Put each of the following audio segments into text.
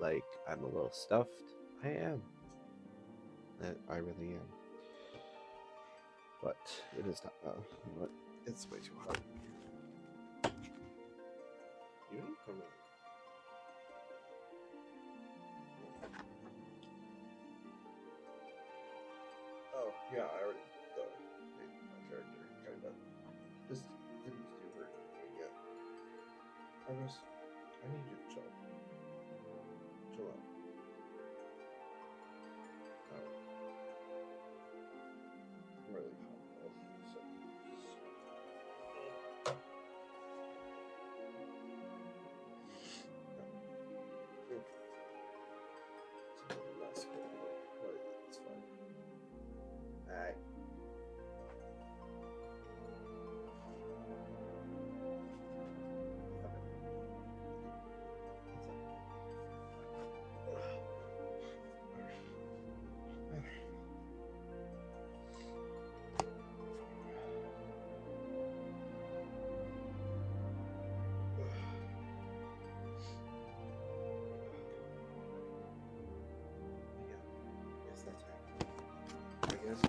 like I'm a little stuffed. I am. I really am. But it is not. You know what? It's way too hot. You don't come in. Oh, yeah, I already made my character, kinda. This didn't do her yet. I need you to chill. Chill out. I'm really hot though, so it's a little less cold, but it's fine. Alright. Yes, that's right. I guess.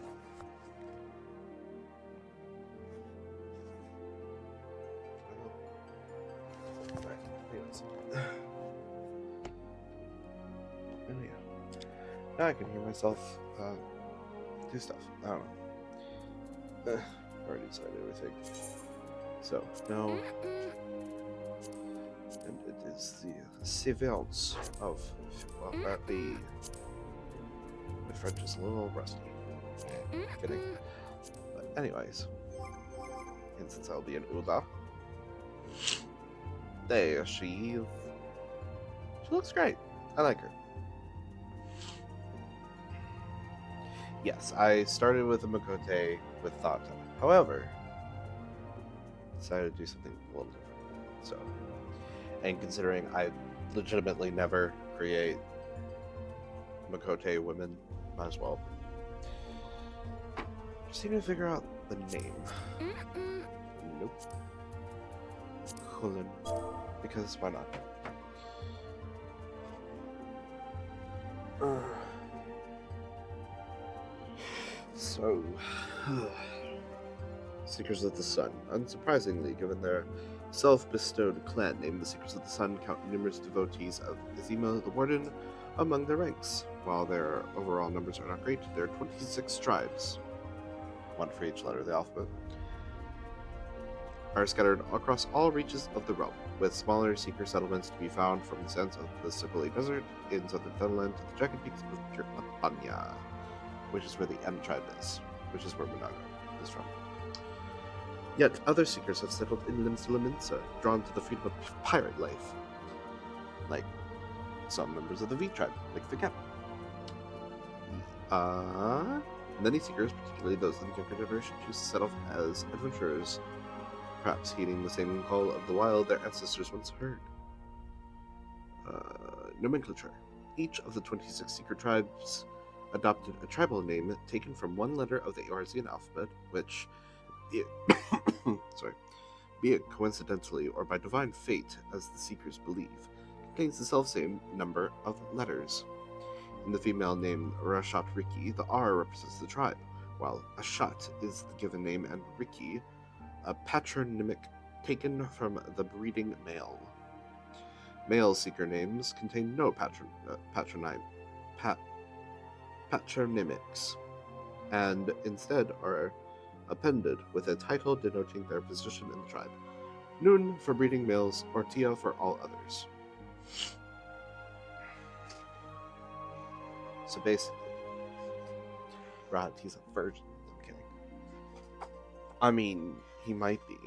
Right. Anyways. Oh yeah. Now I can hear myself do stuff. I don't know. Already decided everything. So now, and it is the severance of the. My French is a little rusty. Kidding. But anyways, and since I'll be in Ul'dah, there she is. She looks great. I like her. Yes, I started with a Makote with thought. However, decided to do something a little different. So, and considering I legitimately never create Makote women, might as well. Just need to figure out the name. Nope. Cullen. Because why not? So, Seekers of the Sun. Unsurprisingly, given their self-bestowed clan name, the Seekers of the Sun count numerous devotees of Izima the Warden among their ranks. While their overall numbers are not great, there are 26 tribes, one for each letter of the alphabet, are scattered across all reaches of the realm, with smaller seeker settlements to be found from the sands of the Sibili Desert in southern Finland to the jagged peaks of Tirapanya, which is where the M tribe is, which is where Munaga is from. Yet other seekers have settled in Limsa, drawn to the freedom of pirate life, like some members of the V tribe, like the captain. Many seekers, particularly those of the younger generation, choose to set off as adventurers, perhaps heeding the same call of the wild their ancestors once heard. Nomenclature. Each of the 26 seeker tribes adopted a tribal name taken from one letter of the Eorzean alphabet, which, be it coincidentally or by divine fate, as the seekers believe, contains the selfsame number of letters. In the female name Rashat Riki, the R represents the tribe, while Ashat is the given name and Riki, a patronymic taken from the breeding male. Male seeker names contain no patronymics, and instead are appended with a title denoting their position in the tribe. Nun for breeding males, or Tia for all others. So basically, he's a virgin. I'm kidding. I mean, he might be.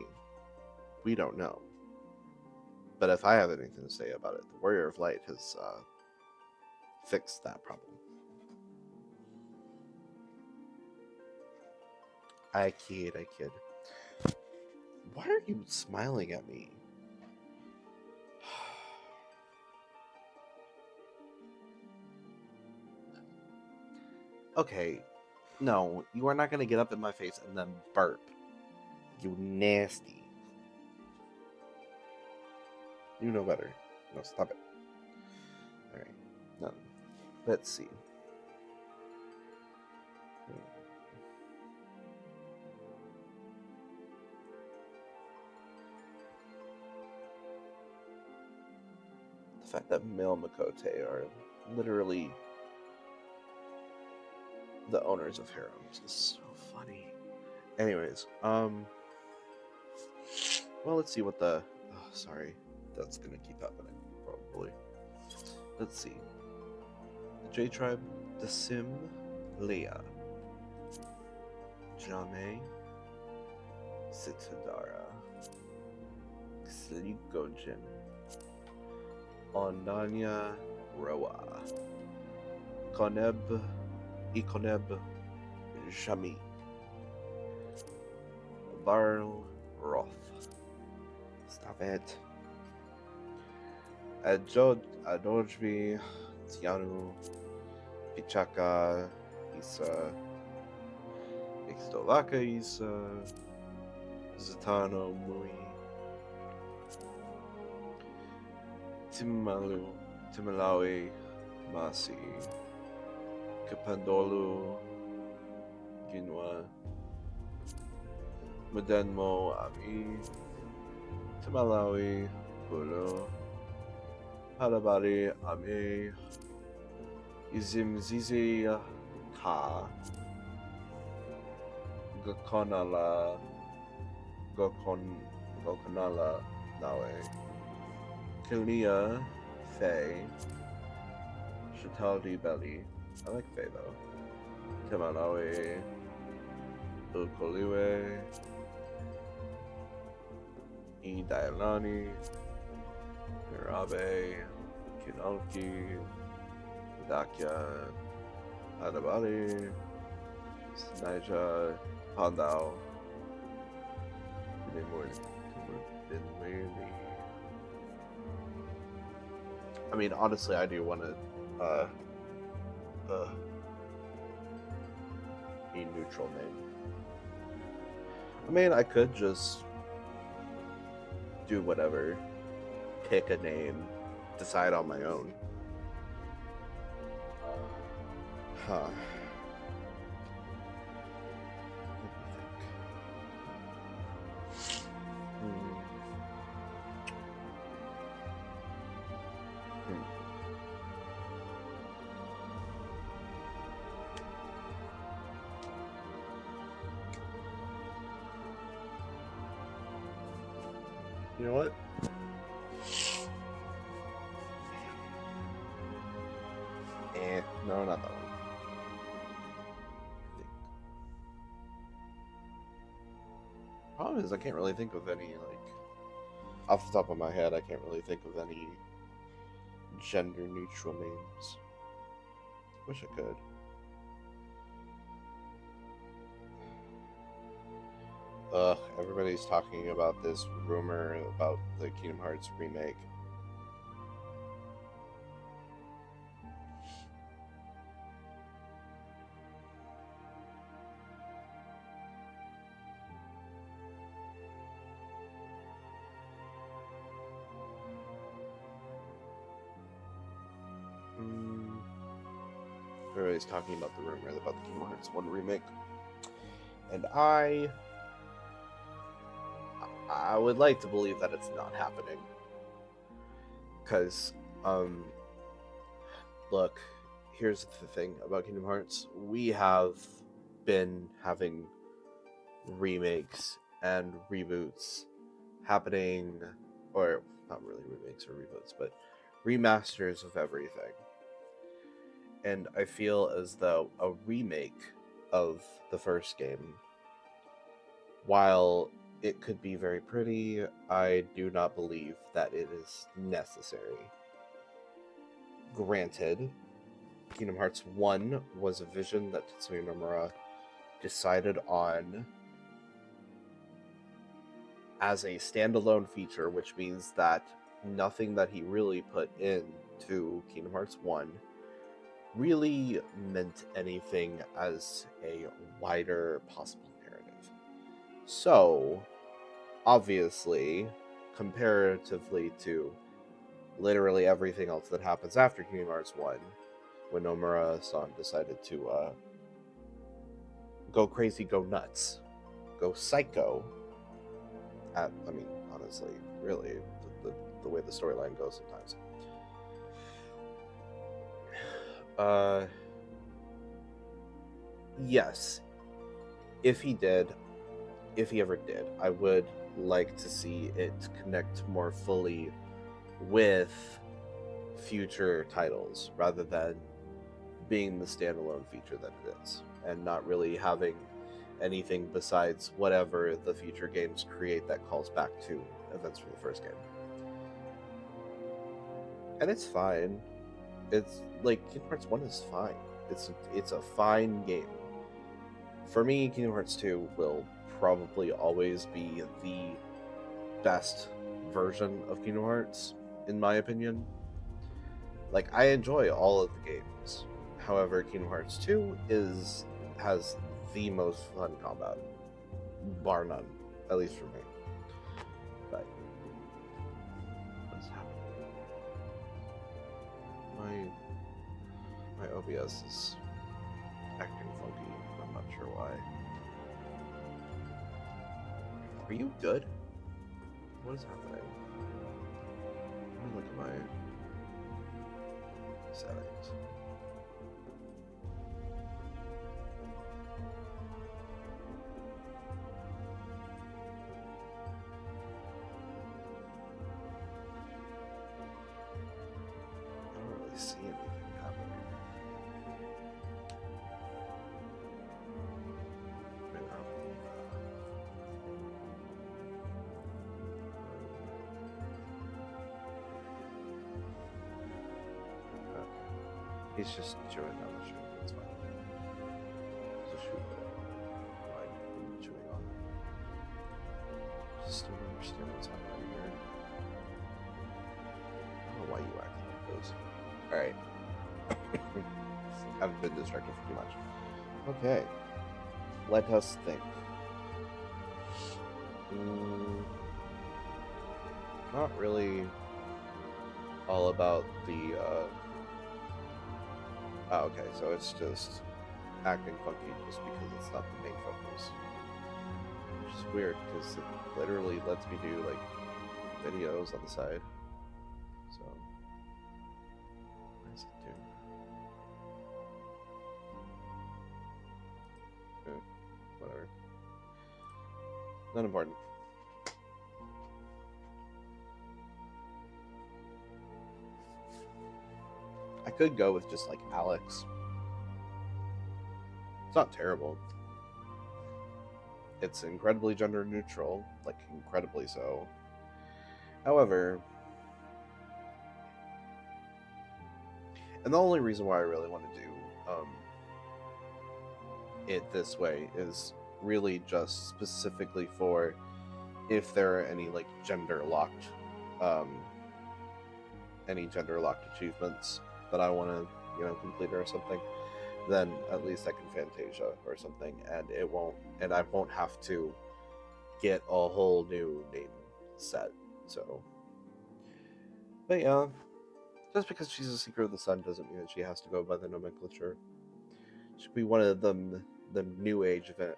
We don't know. But if I have anything to say about it, the Warrior of Light has fixed that problem. I kid. Why are you smiling at me? Okay, no, you are not going to get up in my face and then burp. You nasty. You know better. No, stop it. Alright. No. Let's see. The fact that male Makote are literally the owners of harems is so funny. Anyways, well, let's see what the... Oh, sorry. That's gonna keep happening, probably. Let's see. The J tribe, the Sim, Leah, Jame, Sitadara, Xlikojin, Onanya, Roa, Koneb, Ikoneb, Shami, Varl, Roth. Stop it. Adojvi, Tianu, Pichaka, Isa, Ixtovaka Isa, Zatano Mui, Timalawi, Masi, Kapandolu, Ginwa, Mudenmo Ami, Timalawi, Bulu, Halabari Ami, Izimzizi Ha, Gokonala Nawe, Kunia Faye, Shataldi Belly. I like Faye though. Timalawi, Ukoliwe, Idailani, Mirabe, Kinalki, Dakya, Adabali, Snaja, Pandao, I mean, honestly, I do want to a neutral name. I mean, I could just do whatever, pick a name, decide on my own. Huh. You know what? No, not that one. Problem is, I can't really think of any, like, off the top of my head, I can't really think of any gender neutral names. Wish I could. Everybody's talking about this rumor about the Kingdom Hearts remake. Everybody's talking about the rumor about the Kingdom Hearts 1 remake. And I would like to believe that it's not happening. Because, look, here's the thing about Kingdom Hearts. We have been having remakes and reboots happening, or not really remakes or reboots, but remasters of everything. And I feel as though a remake of the first game, while it could be very pretty, I do not believe that it is necessary. Granted, Kingdom Hearts 1 was a vision that Tetsuya Nomura decided on as a standalone feature, which means that nothing that he really put into Kingdom Hearts 1 really meant anything as a wider possible narrative. So, obviously, comparatively to literally everything else that happens after Kingdom Hearts 1, when Nomura-san decided to go crazy, go nuts, go psycho. I mean, honestly, really, the way the storyline goes sometimes. Yes, if he ever did, I would like to see it connect more fully with future titles rather than being the standalone feature that it is, and not really having anything besides whatever the future games create that calls back to events from the first game. And it's fine. It's like Kingdom Hearts 1 is fine. It's a fine game. For me, Kingdom Hearts 2 will probably always be the best version of Kingdom Hearts, in my opinion. Like, I enjoy all of the games. However, Kingdom Hearts 2 has the most fun combat, bar none, at least for me. But what's happening? My OBS is acting funky. I'm not sure why. Are you good? What is happening? Let me look at my settings. I don't really see anything happening. He's just chewing on the shoe. That's fine. It's a shoe that I like chewing on. Just don't understand what's happening here. I don't know why you act like this. Alright. I've been distracted for too much. Okay. Let us think. Not really all about the oh, okay, so it's just acting funky just because it's not the main focus. Which is weird, because it literally lets me do, like, videos on the side. So, what is it doing? Whatever. Not important. I could go with just like Alex. It's not terrible. It's incredibly gender neutral, like incredibly so. However, and the only reason why I really want to do it this way is really just specifically for if there are any like gender locked achievements that I want to, you know, complete or something, then at least I can Fantasia or something, and I won't have to get a whole new name set. So, but yeah, just because she's a Seeker of the Sun doesn't mean that she has to go by the nomenclature. She could be one of them, the New Age the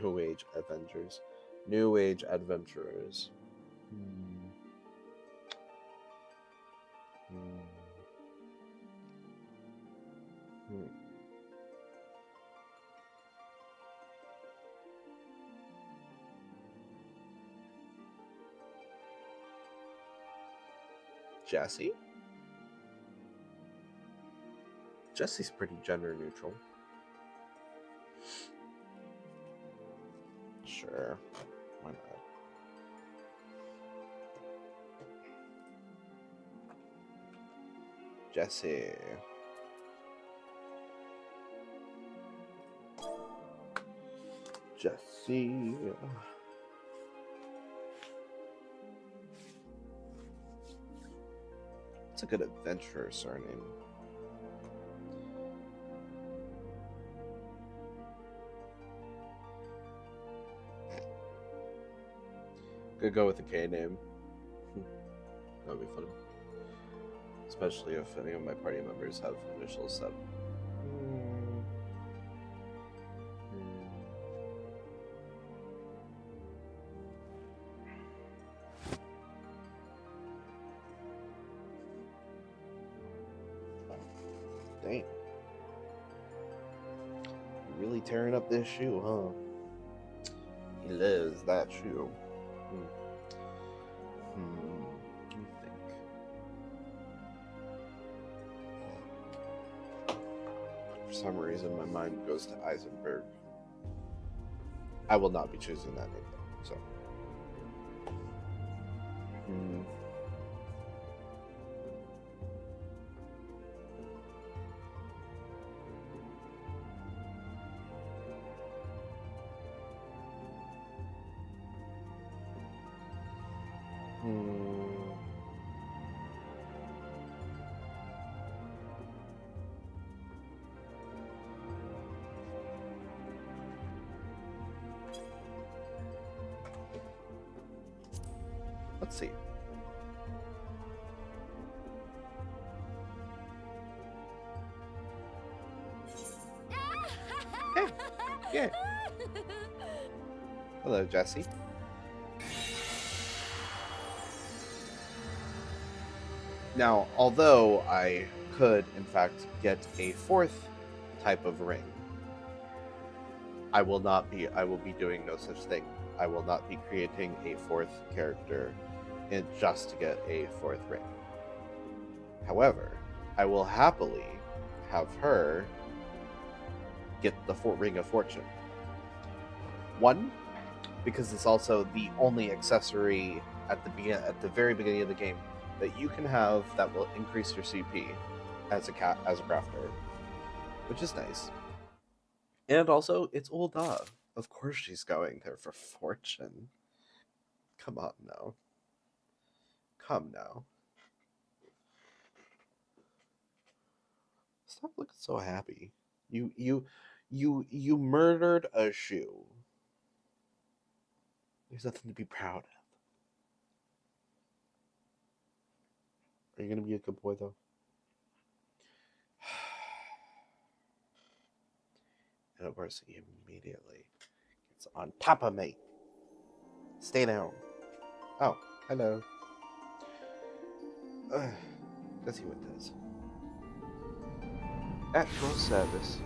New Age Avengers, New Age Adventurers. Jessie? Jessie's pretty gender neutral. Sure. Why not? Jessie. Jessie. It's a good adventurer surname. Could go with a K name. That would be fun. especially if any of my party members have initials set. Dang. Really tearing up this shoe, huh? He loves that shoe. Let me think. For some reason, my mind goes to Eisenberg. I will not be choosing that name, though, so. Let's see. Yeah. Hello, Jesse. Now, although I could, in fact, get a fourth type of ring, I will be doing no such thing. I will not be creating a fourth character just to get a fourth ring. However, I will happily have her get the Ring of Fortune. One, because it's also the only accessory at the very beginning of the game that you can have that will increase your CP as a crafter, which is nice. And also, it's Ul'dah. Of course she's going there for fortune. Come on now. Come now. Stop looking so happy. You murdered a shoe. There's nothing to be proud of. Are you gonna be a good boy though? And of course, he immediately gets on top of me. Stay down. Oh, hello. Let's see what it does. At your service.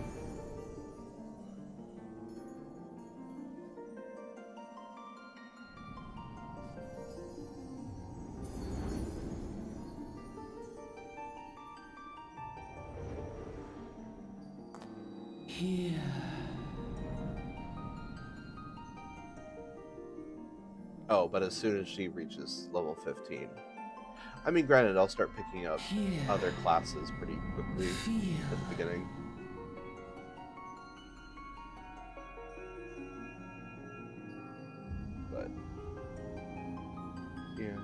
Here. Oh, but as soon as she reaches level 15. I mean, granted, I'll start picking up other classes pretty quickly at the beginning. But, yeah.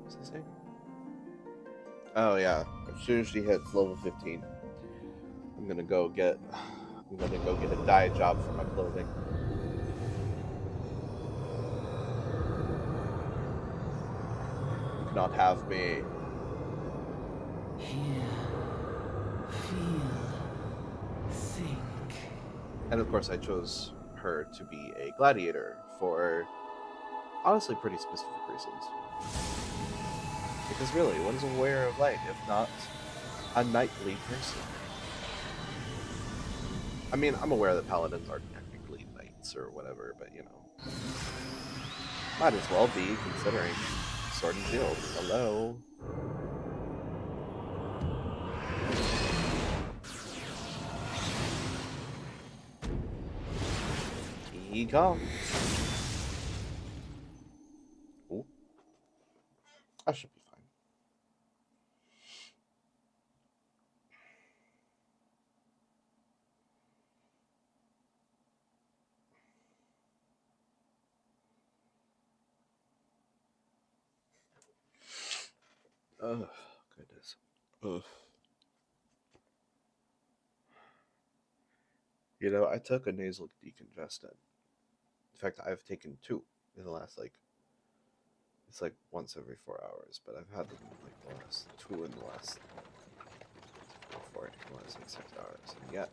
What's I saying? Oh, yeah. As soon as she hits level 15, I'm gonna go get a dye job for my clothing. You cannot have me. Hear, feel, think. And of course, I chose her to be a gladiator for honestly pretty specific reasons. Because really, what is a wearer of light if not a knightly person? I mean, I'm aware that paladins aren't technically knights or whatever, but you know, might as well be, considering sword and shield. Hello. Here you go. Ooh. I should be fine. Oh, goodness. Ugh. You know, I took a nasal decongestant. In fact, I've taken 2 in the last, It's like once every 4 hours, but I've had them like the last two in the last 4 in the last like 6 hours, and yet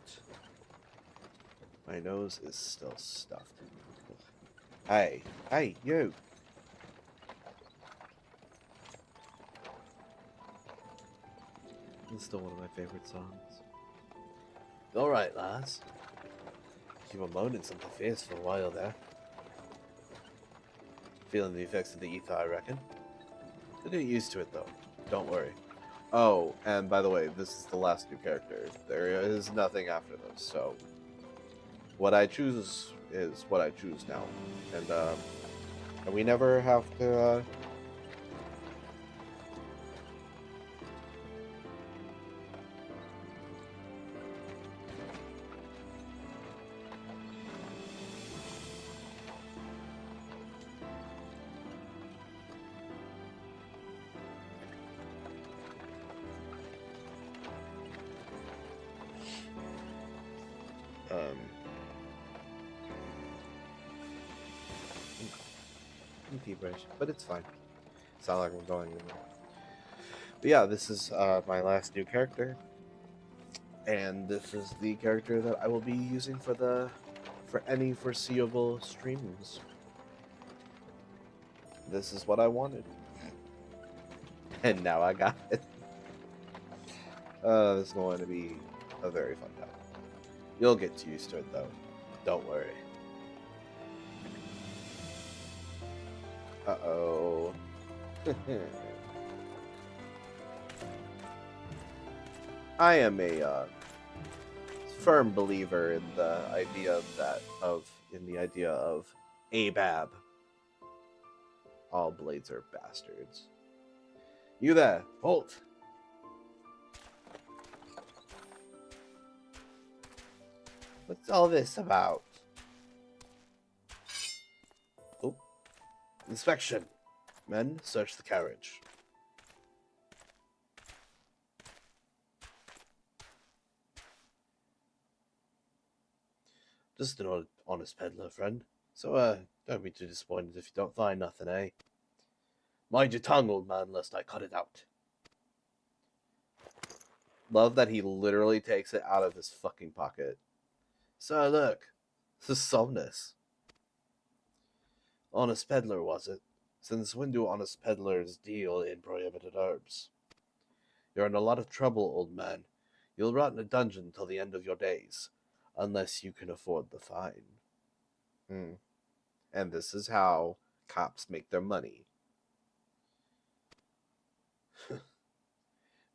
my nose is still stuffed. Hey, hey, you! It's still one of my favorite songs. Alright, lads. You were moaning something fierce for a while there. Feeling the effects of the ether, I reckon. You'll get used to it, though. Don't worry. Oh, and by the way, this is the last new character. There is nothing after this, so... What I choose is what I choose now. And we never have to, feverish, but it's fine. It's not like we're going anywhere. But yeah, this is my last new character, and this is the character that I will be using for any foreseeable streams. This is what I wanted, and now I got it. This is going to be a very fun time. You'll get used to it, though. Don't worry. Uh-oh. I am a firm believer in the idea of ABAB. All blades are bastards. You there, halt! What's all this about? Oh. Inspection. Men, search the carriage. Just an honest peddler, friend. So, don't be too disappointed if you don't find nothing, eh? Mind your tongue, old man, lest I cut it out. Love that he literally takes it out of his fucking pocket. So, look. This is Somnus. Honest peddler, was it? Since when do honest peddlers deal in prohibited herbs? You're in a lot of trouble, old man. You'll rot in a dungeon till the end of your days, unless you can afford the fine. And this is how cops make their money.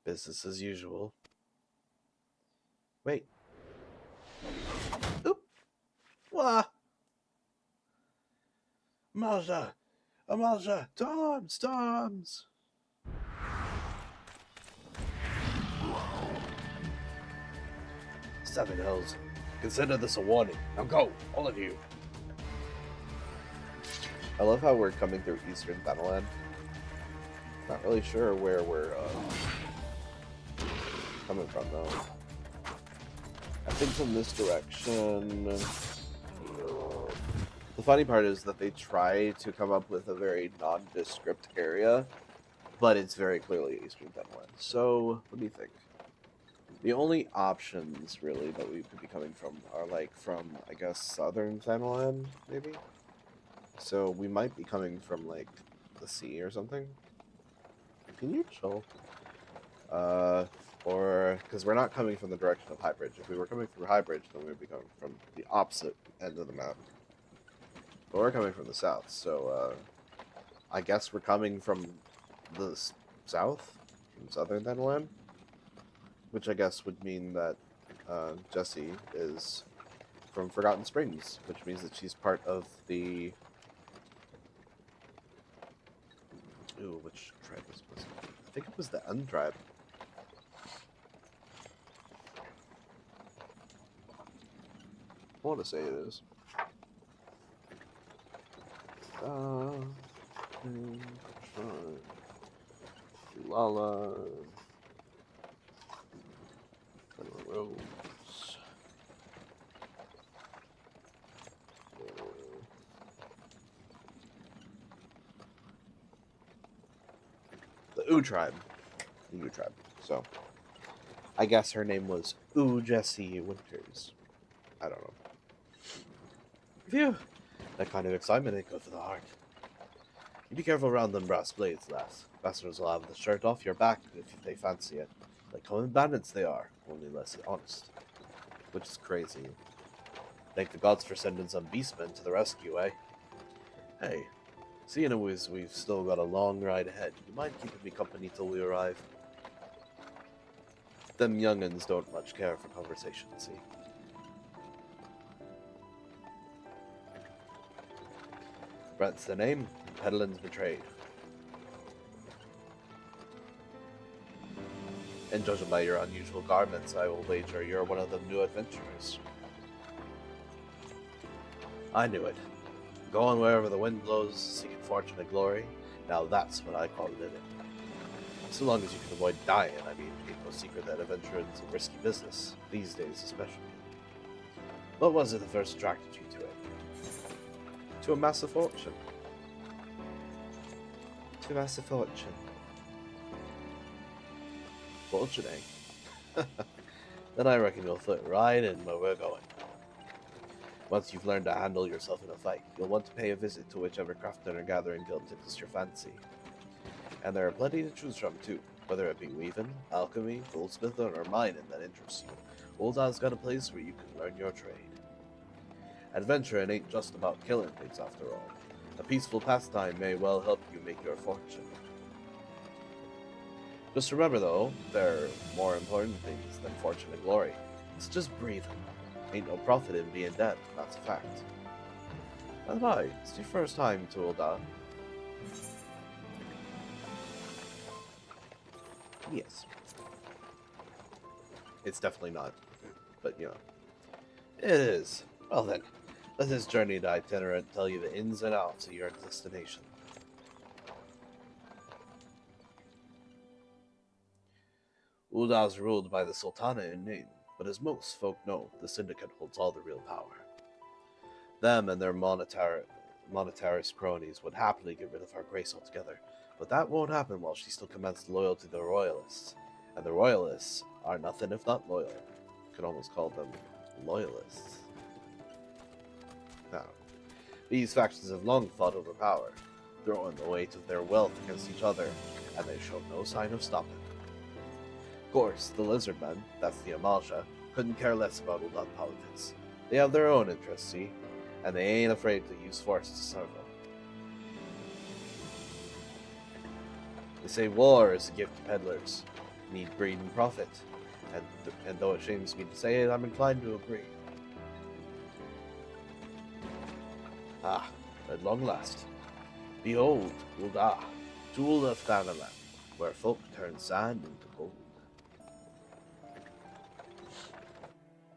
Business as usual. Wait. Oop. Wah. Amalja! Amalja! Toms! Toms! Seven Hills. Consider this a warning. Now go, all of you. I love how we're coming through Eastern Thanalan. Not really sure where we're coming from, though. I think from this direction. The funny part is that they try to come up with a very nondescript area, but it's very clearly Eastern Thanalan. So, what do you think? The only options, really, that we could be coming from are, like, from, I guess, Southern Thanalan, maybe? So, we might be coming from, like, the sea or something. Can you chill? Or, because we're not coming from the direction of Highbridge. If we were coming through Highbridge, then we would be coming from the opposite end of the map. But we're coming from the south, so, I guess we're coming from the south? From Southern Thanalan? Which I guess would mean that Jessie is from Forgotten Springs, which means that she's part of the... Ooh, which tribe was it? I think it was the End tribe. I want to say it is. Lala... Rose. Ul'dah tribe. The Ul'dah tribe. So, I guess her name was Jessie Winters. I don't know. Phew. That kind of excitement ain't good for the heart. You be careful around them brass blades, lass. Bastards will have the shirt off your back if they fancy it. Like common bandits they are, only less honest. Which is crazy. Thank the gods for sending some beastmen to the rescue, eh? Hey, seeing as we've still got a long ride ahead, you mind keeping me company till we arrive? Them young'uns don't much care for conversation, see? Brent's the name, and Peddlin's betrayed. And judging by your unusual garments, I will wager you're one of them new adventurers. I knew it. Going wherever the wind blows, seeking fortune and glory, now that's what I call living. So long as you can avoid dying, I mean, ain't no secret that adventuring's a risky business, these days especially. What was it that first attracted you to it? To amass a fortune. To amass a fortune. Fortune, eh? Then I reckon you'll fit right in where we're going. Once you've learned to handle yourself in a fight, you'll want to pay a visit to whichever crafting or gathering guild tickles your fancy. And there are plenty to choose from too, whether it be weaving, alchemy, goldsmithing, or mining that interests you. Ul'dah's got a place where you can learn your trade. Adventuring ain't just about killing things after all. A peaceful pastime may well help you make your fortune. Just remember though, there are more important things than fortune and glory. It's just breathing. Ain't no profit in being dead, that's a fact. By the by, it's your first time to Ul'dah. Yes. It's definitely not, but you know. It is. Well then, let this journey to itinerant tell you the ins and outs of your destination. Ul'dah's ruled by the Sultana in name, but as most folk know, the Syndicate holds all the real power. Them and their monetarist cronies would happily get rid of our grace altogether, but that won't happen while she still commands loyalty to the Royalists. And the Royalists are nothing if not loyal. You could almost call them loyalists. Now, these factions have long fought over power, throwing the weight of their wealth against each other, and they show no sign of stopping. Of course, the Lizardmen, that's the Amalsha, couldn't care less about Ul'dah politics. They have their own interests, see, and they ain't afraid to use force to serve them. They say war is a gift to peddlers, need greed and profit, and though it shames me to say it, I'm inclined to agree. Ah, at long last, behold, Ul'dah, jewel of Thanalan, where folk turn sand into gold.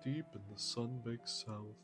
Deep in the sun-baked south.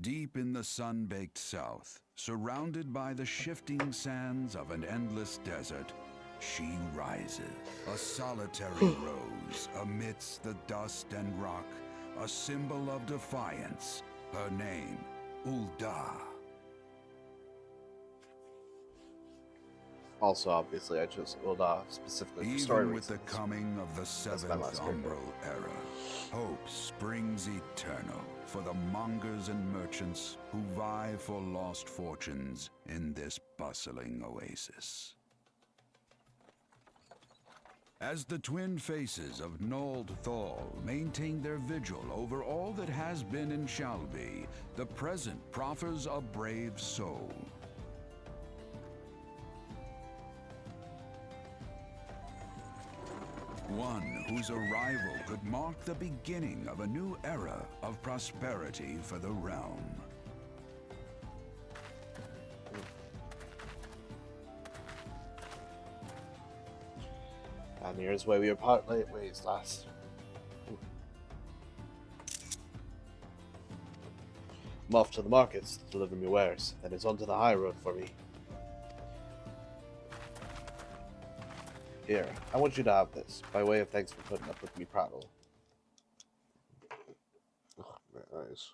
Deep in the sun-baked south, surrounded by the shifting sands of an endless desert, she rises. A solitary rose amidst the dust and rock, a symbol of defiance. Her name, Ul'dah. Also, obviously, I chose Ul'dah specifically for story Even with reasons. the coming of the my seventh last character. umbral era, hope springs eternal for the mongers and merchants who vie for lost fortunes in this bustling oasis. As the twin faces of Nold Thal maintain their vigil over all that has been and shall be, the present proffers a brave soul. One whose arrival could mark the beginning of a new era of prosperity for the realm. And here's where we part ways last. I'm off to the markets to deliver me wares, then it's on to the high road for me. Here, I want you to have this, by way of thanks for putting up with me prattle. Oh, my eyes.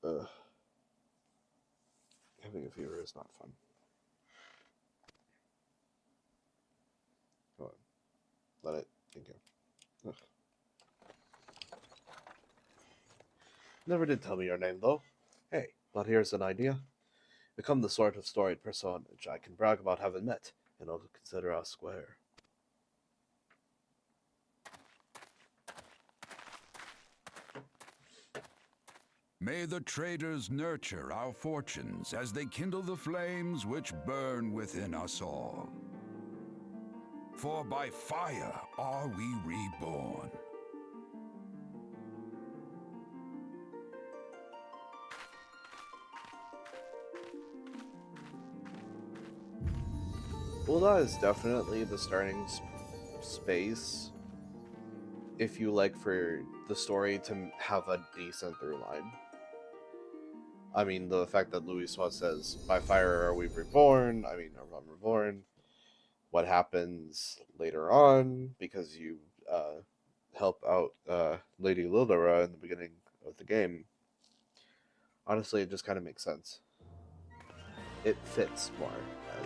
Ugh. Having a fever is not fun. Come on. Let it sink in. Ugh. Never did tell me your name, though. Hey, but here's an idea. Become the sort of storied personage I can brag about having met, and I'll consider us square. May the traders nurture our fortunes as they kindle the flames which burn within us all. For by fire are we reborn. Ul'dah is definitely the starting space if you like for the story to have a decent through line. I mean, the fact that Louis says, by fire are we reborn, I mean, I'm reborn, what happens later on, because you help out Lady Lildera in the beginning of the game. Honestly, it just kind of makes sense. It fits more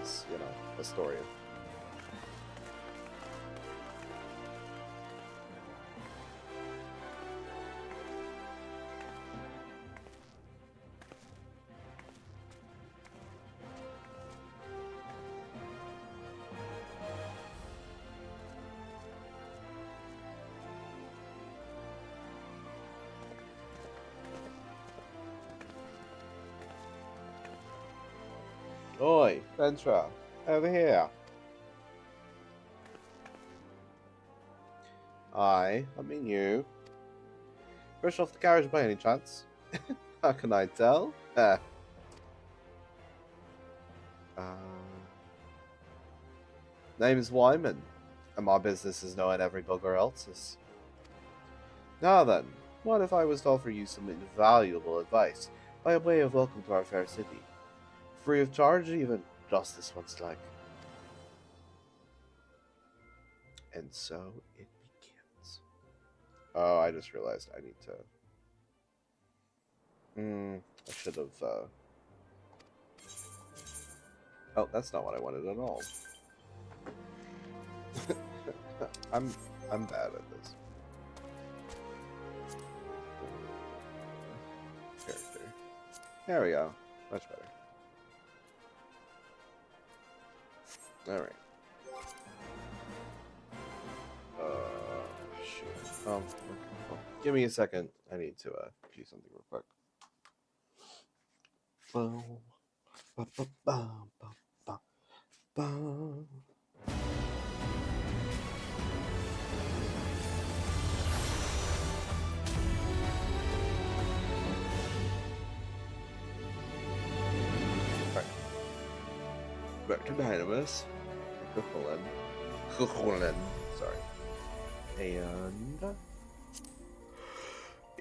as, you know, a story. Oi, Ventra, over here. I mean you. Fresh off the carriage by any chance? How can I tell? Name is Wyman, and my business is knowing every bugger else's. Now then, what if I was to offer you some invaluable advice by way of welcome to our fair city? Free of charge, even, just this once like. And so it begins. Oh, I just realized I need to... I should have, Oh, that's not what I wanted at all. I'm bad at this. Character. There we go. Much better. Alright. Shoot. Give me a second. I need to do something real quick. Back to Dynamis. Sorry. And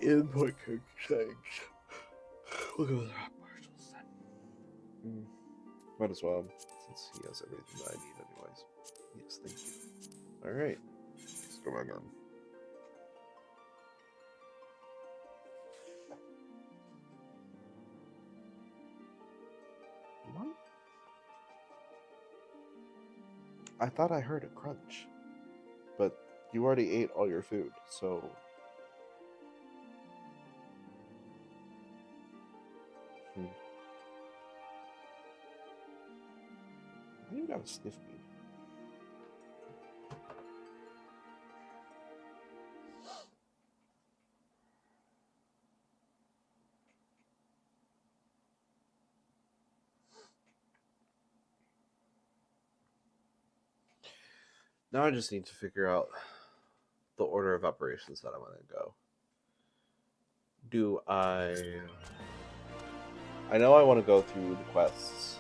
input can change. We'll go with rock marshals then. Might as well, since he has everything that I need anyways. Yes, thank you. Alright. Let's go back on. What? I thought I heard a crunch. But you already ate all your food, so... Why you gotta sniff me? Now I just need to figure out the order of operations that I want to go. Do I know I want to go through the quests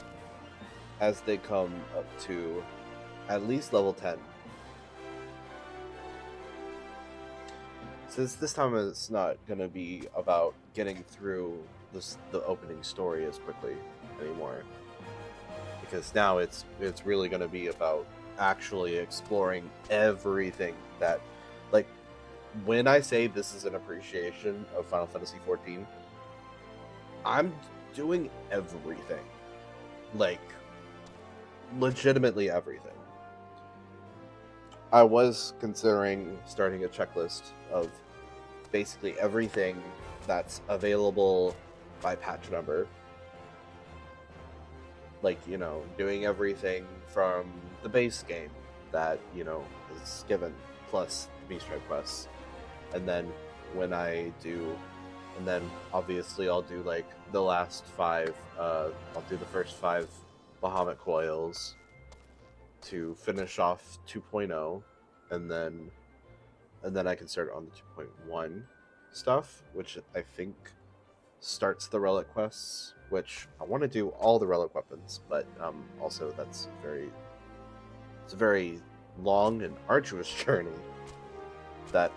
as they come up to at least level 10. Since this time it's not going to be about getting through the opening story as quickly anymore. because now it's really going to be about actually exploring everything that, like, when I say this is an appreciation of Final Fantasy XIV, I'm doing everything, like, legitimately everything. I was considering starting a checklist of basically everything that's available by patch number. Like, you know, doing everything from the base game that, you know, is given, plus the Beast Tribe quests. And then when I do, and then obviously I'll do like the last 5, I'll do the first 5 Bahamut coils to finish off 2.0, and then I can start on the 2.1 stuff, which I think starts the relic quests, which I want to do all the relic weapons, but also it's a very long and arduous journey that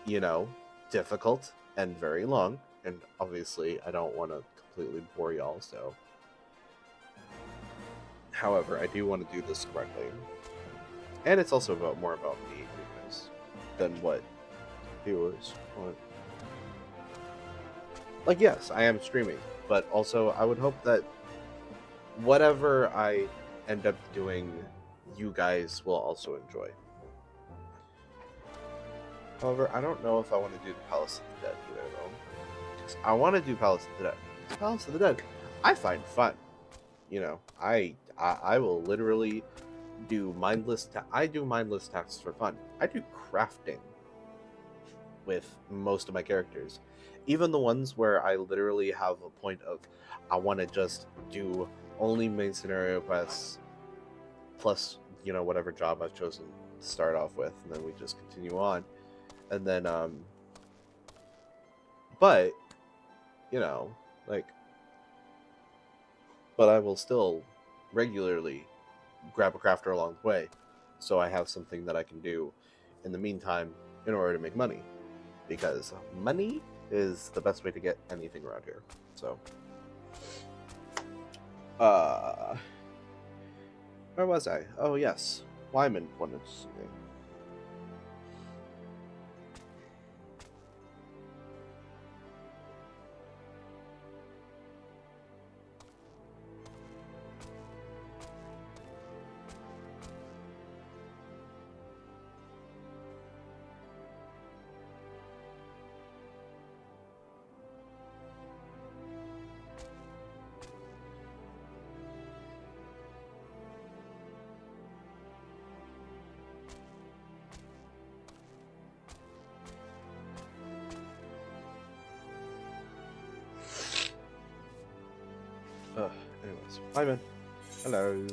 you know, difficult and very long, and obviously I don't want to completely bore y'all, so however, I do want to do this correctly. And it's also more about me because than what viewers want. Like, yes, I am streaming, but also I would hope that whatever I end up doing, you guys will also enjoy. However, I don't know if I want to do the Palace of the Dead either, though. I want to do Palace of the Dead. Palace of the Dead, I find fun. You know, I will literally do mindless. I do mindless tasks for fun. I do crafting with most of my characters, even the ones where I literally have a point of I want to just do only main scenario quests, plus, you know, whatever job I've chosen to start off with, and then we just continue on, and then but you know, like, but I will still regularly grab a crafter along the way, so I have something that I can do in the meantime in order to make money, because money is the best way to get anything around here. So where was I? Oh yes, Wyman wanted to see me. Anyways, Wyman, hello.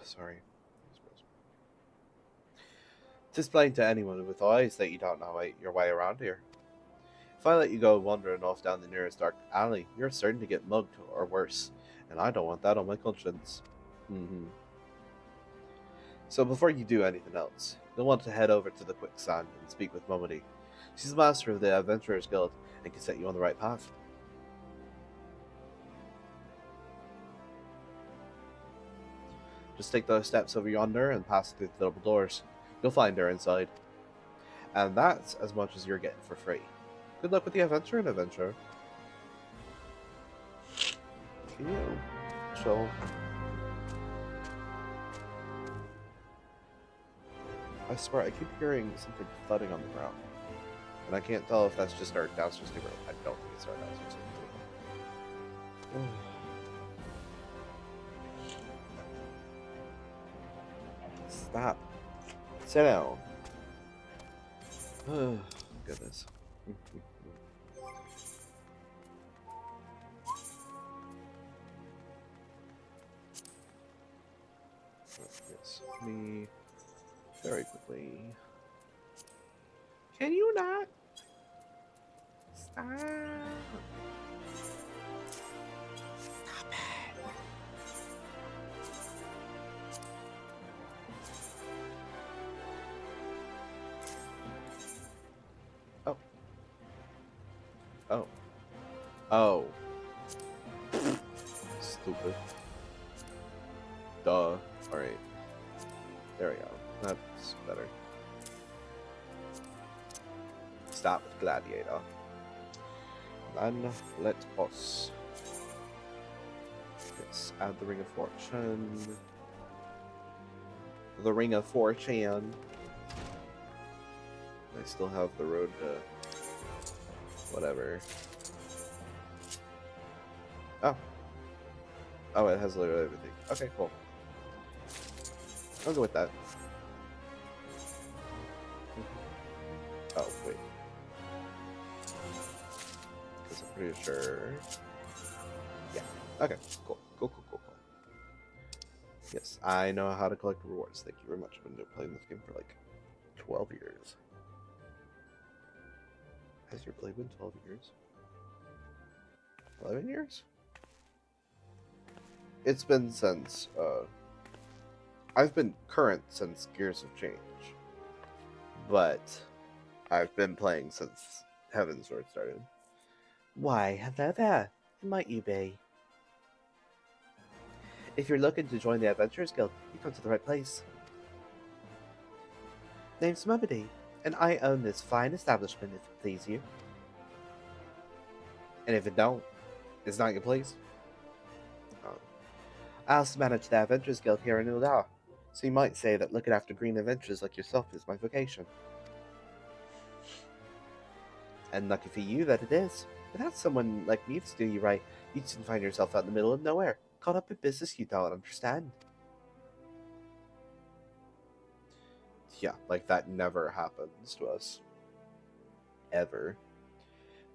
Sorry. It's plain to anyone with eyes that you don't know your way around here. If I let you go wandering off down the nearest dark alley, you're certain to get mugged or worse, and I don't want that on my conscience. So before you do anything else, you'll want to head over to the Quicksand and speak with Momody. She's the master of the Adventurers Guild and can set you on the right path. Just take those steps over yonder and pass through the double doors. You'll find her inside. And that's as much as you're getting for free. Good luck with the adventure and adventure. Can you chill? I swear, I keep hearing something thudding on the ground. And I can't tell if that's just our downstairs neighbor. I don't think it's our downstairs neighbor. Stop. Sit down. Oh, goodness. Yes, me very quickly. Can you not? Stop. Stop it. Oh, Oh. Oh. Stupid. Duh. Alright. There we go. That's better. Start with Gladiator. And let us. Let's add the Ring of Fortune. The Ring of Fortune. I still have the road to whatever. Oh. Oh, it has literally everything. Okay, cool. I'll go with that. Oh, wait. Because I'm pretty sure... Yeah. Okay, cool. Cool. Yes, I know how to collect rewards. Thank you very much. I've been playing this game for like 12 years. Has your play been 12 years? 11 years? It's been since, I've been current since Gears of Change. But I've been playing since Heaven's Sword started. Why, hello there. Who might you be? If you're looking to join the Adventurers Guild, you come to the right place. Name's Mummy, and I own this fine establishment if it please you. And if it don't, it's not your place. I also manage the Adventurers Guild here in Ul'dah, so you might say that looking after green adventurers like yourself is my vocation. And lucky for you that it is. Without someone like me to do you right, you'd soon find yourself out in the middle of nowhere, caught up in business you don't understand. Yeah, like that never happens to us. Ever.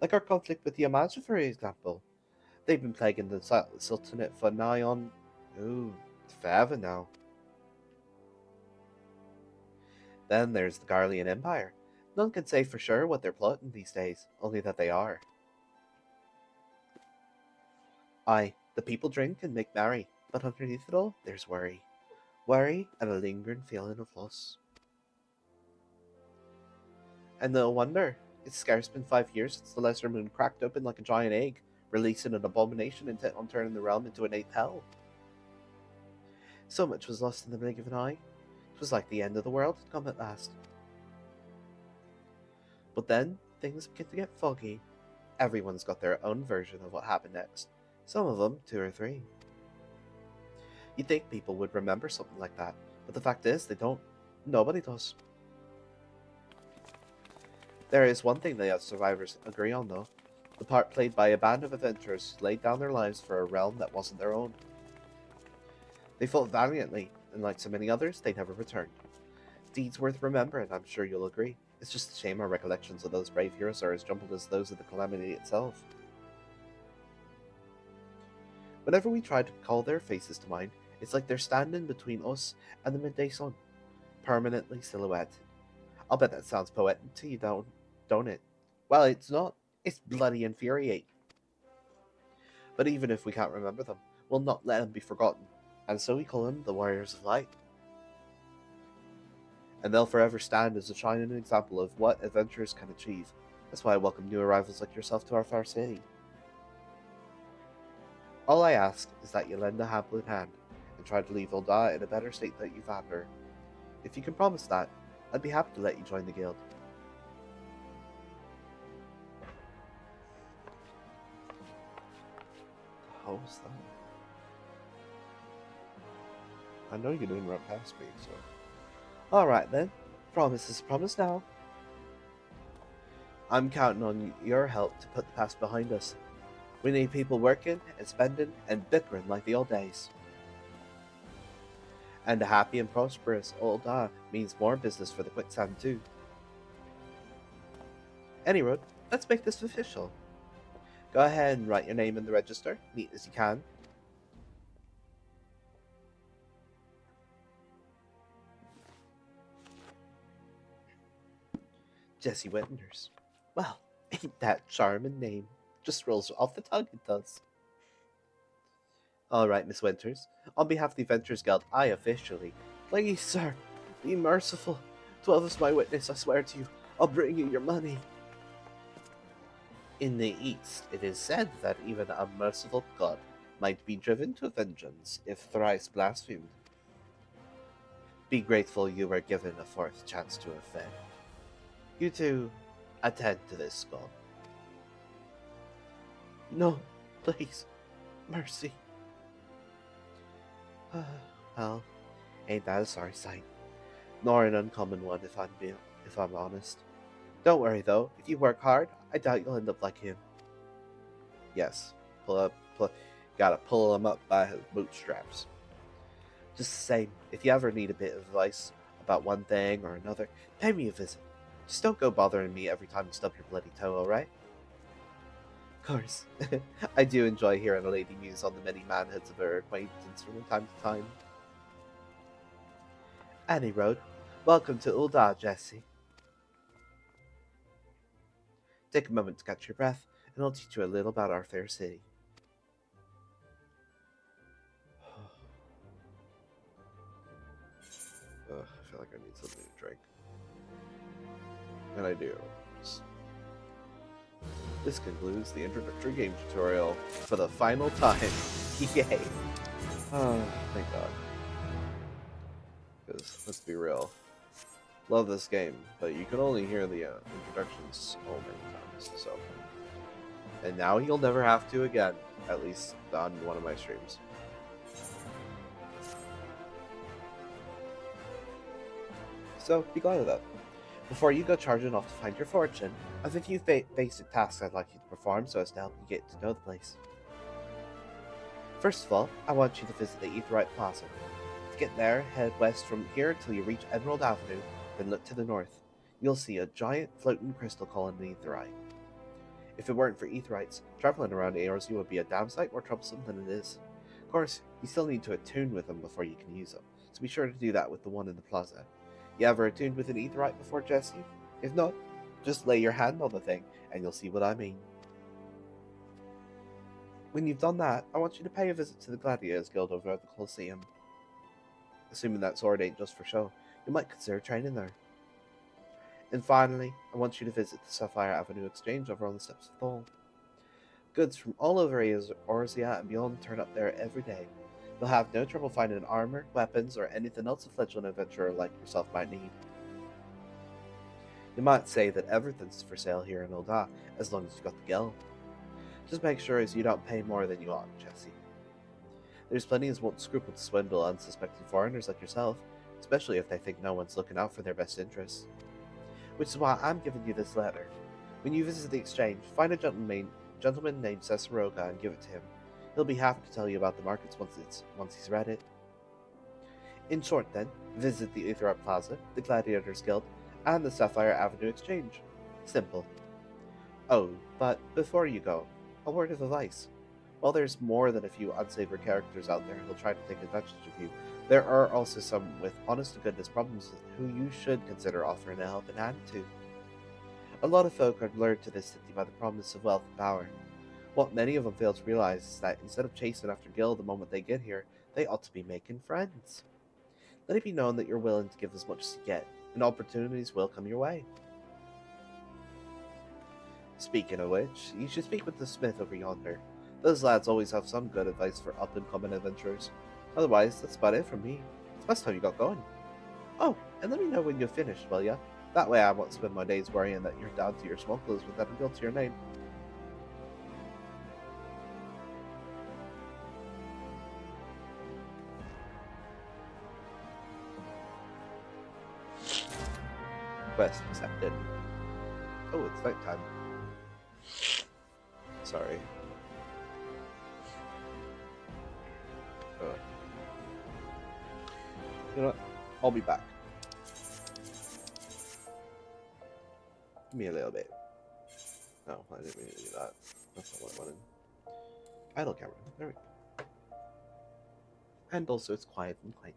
Like our conflict with the Amazra, for example. They've been plaguing the Sultanate for nigh on... ooh, forever now. Then there's the Garlean Empire. None can say for sure what they're plotting these days, only that they are. Aye, the people drink and make merry, but underneath it all, there's worry. Worry and a lingering feeling of loss. And no wonder. It's scarce been 5 years since the Lesser Moon cracked open like a giant egg, releasing an abomination intent on turning the realm into an eighth hell. So much was lost in the blink of an eye. It was like the end of the world had come at last. But then, things begin to get foggy. Everyone's got their own version of what happened next. Some of them 2 or 3. You'd think people would remember something like that, but the fact is, they don't. Nobody does. There is one thing the survivors agree on, though. The part played by a band of adventurers who laid down their lives for a realm that wasn't their own. They fought valiantly, and like so many others, they never returned. Deeds worth remembering, I'm sure you'll agree. It's just a shame our recollections of those brave heroes are as jumbled as those of the calamity itself. Whenever we try to call their faces to mind, it's like they're standing between us and the midday sun, permanently silhouetted. I'll bet that sounds poetic to you, don't it? Well, it's not. It's bloody infuriating. But even if we can't remember them, we'll not let them be forgotten, and so we call them the Warriors of Light. And they'll forever stand as a shining example of what adventurers can achieve. That's why I welcome new arrivals like yourself to our fair city. All I ask is that you lend a helping hand, and try to leave Ul'dah in a better state than you found her. If you can promise that, I'd be happy to let you join the guild. How was that? I know you didn't run past me, so... Alright then. Promise is a promise now. I'm counting on your help to put the past behind us. We need people working and spending and bickering like the old days. And a happy and prosperous Ul'dah means more business for the quicksand too. Anyway, let's make this official. Go ahead and write your name in the register, neat as you can. Jesse Winters. Well, ain't that charming name? Just rolls off the tongue, it does. Alright, Miss Winters. On behalf of the Adventurers Guild, I officially... Please, sir, be merciful. 12 is my witness, I swear to you. I'll bring you your money. In the East, it is said that even a merciful god might be driven to vengeance if thrice blasphemed. Be grateful you were given a fourth chance to offend. You two, attend to this skull. No, please, mercy. Well, ain't that a sorry sight? Nor an uncommon one, if I'm honest. Don't worry though. If you work hard, I doubt you'll end up like him. Yes, gotta pull him up by his bootstraps. Just the same, if you ever need a bit of advice about one thing or another, pay me a visit. Just don't go bothering me every time you stub your bloody toe, alright? Of course. I do enjoy hearing a lady muse on the many manhoods of her acquaintance from time to time. Any road, welcome to Ul'dah, Jesse. Take a moment to catch your breath, and I'll teach you a little about our fair city. I feel like I need something to drink. And I do. This concludes the introductory game tutorial for the final time. Yay! Oh, thank God. Because, let's be real. Love this game, but you can only hear the introductions so many times, so. And now you'll never have to again, at least on one of my streams. So, be glad of that. Before you go charging off to find your fortune, I have a few basic tasks I'd like you to perform so as to help you get to know the place. First of all, I want you to visit the Aetheryte Plaza. To get there, head west from here until you reach Emerald Avenue, then look to the north. You'll see a giant floating crystal called an Aetheryte. If it weren't for Aetherites, traveling around Eorzea would be a damn sight more troublesome than it is. Of course, you still need to attune with them before you can use them, so be sure to do that with the one in the plaza. You ever attuned with an Aetheryte before, Jesse? If not, just lay your hand on the thing, and you'll see what I mean. When you've done that, I want you to pay a visit to the Gladiators Guild over at the Colosseum. Assuming that sword ain't just for show, you might consider training there. And finally, I want you to visit the Sapphire Avenue Exchange over on the steps of Thol. Goods from all over Eorzea and beyond turn up there every day. You'll have no trouble finding armor, weapons, or anything else a fledgling adventurer like yourself might need. You might say that everything's for sale here in Ul'dah, as long as you've got the gil. Just make sure as you don't pay more than you ought, Jesse. There's plenty as won't scruple to swindle unsuspecting foreigners like yourself, especially if they think no one's looking out for their best interests. Which is why I'm giving you this letter. When you visit the exchange, find a gentleman named Cesaroga and give it to him. He'll be happy to tell you about the markets once he's read it. In short then, visit the Aetheryte Plaza, the Gladiators Guild, and the Sapphire Avenue Exchange. Simple. Oh, but before you go, a word of advice. While there's more than a few unsavory characters out there who'll try to take advantage of you, there are also some with honest-to-goodness problems who you should consider offering a helping hand to. A lot of folk are lured to this city by the promise of wealth and power. What many of them fail to realize is that instead of chasing after gil the moment they get here, they ought to be making friends. Let it be known that you're willing to give as much as you get, and opportunities will come your way. Speaking of which, you should speak with the smith over yonder. Those lads always have some good advice for up-and-coming adventurers. Otherwise, that's about it from me. It's best how you got going. Oh, and let me know when you're finished, will ya? That way I won't spend my days worrying that you're down to your small clothes without a bill to your name. Quest accepted. Oh, it's nighttime. Sorry. You know what? I'll be back. Give me a little bit. No, I didn't mean to do that. That's not what I wanted. Idle camera. There we go. And also it's quiet and quaint.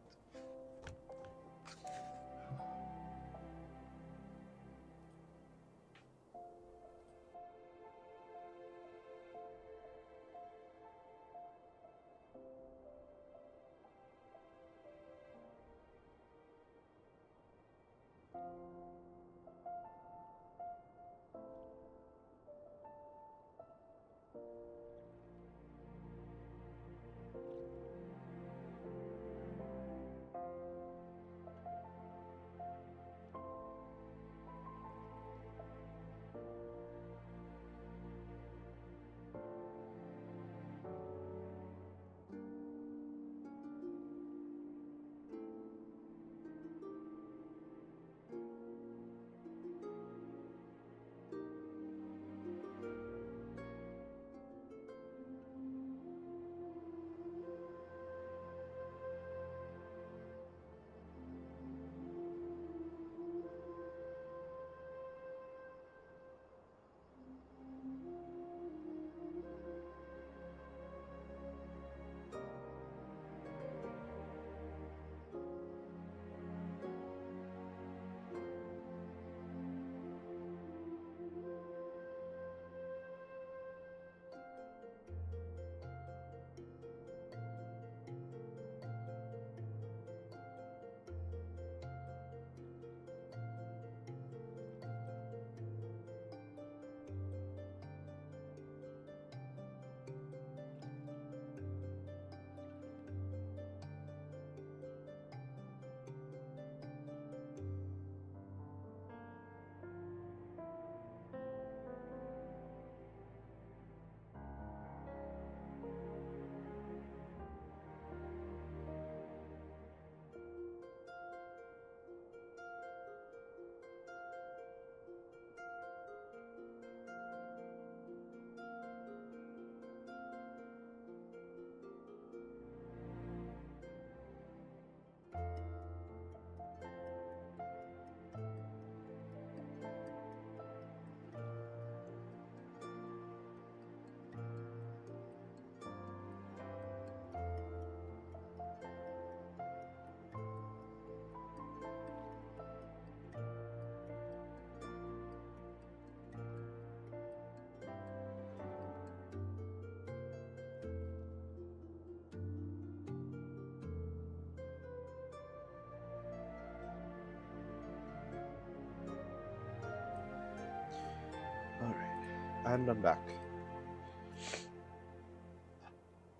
And I'm back.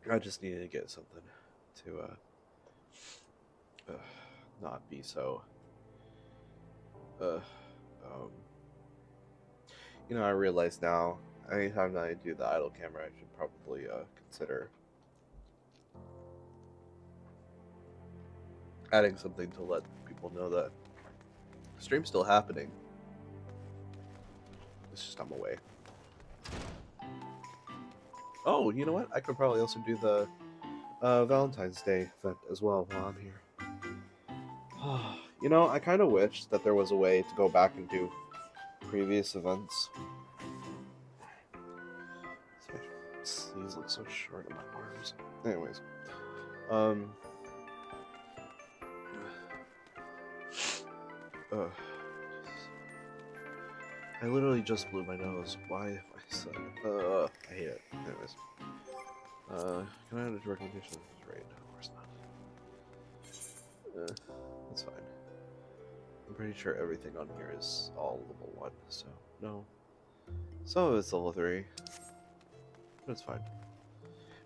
I just needed to get something to not be so I realize now anytime that I do the idle camera I should probably consider adding something to let people know that the stream's still happening. It's just I'm away. Oh, you know what? I could probably also do the Valentine's Day event as well while I'm here. I kind of wish that there was a way to go back and do previous events. My sleeves look so short on my arms. Anyways, I literally just blew my nose. Why am I so... I hate it. Anyways. Can I add a recommendation? Right, of course not. That's fine. I'm pretty sure everything on here is all level 1, so no. Some of it's level 3. But it's fine.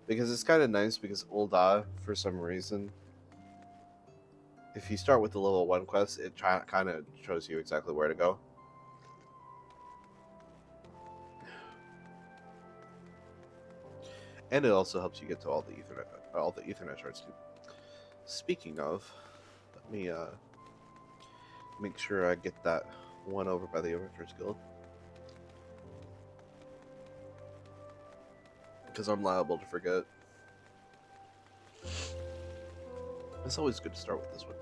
Because it's kind of nice because Ul'dah, for some reason, if you start with the level 1 quest, it kind of shows you exactly where to go. And it also helps you get to all the Ethernet shards too. Speaking of, let me make sure I get that one over by the Overtur's Guild, because I'm liable to forget. It's always good to start with this one.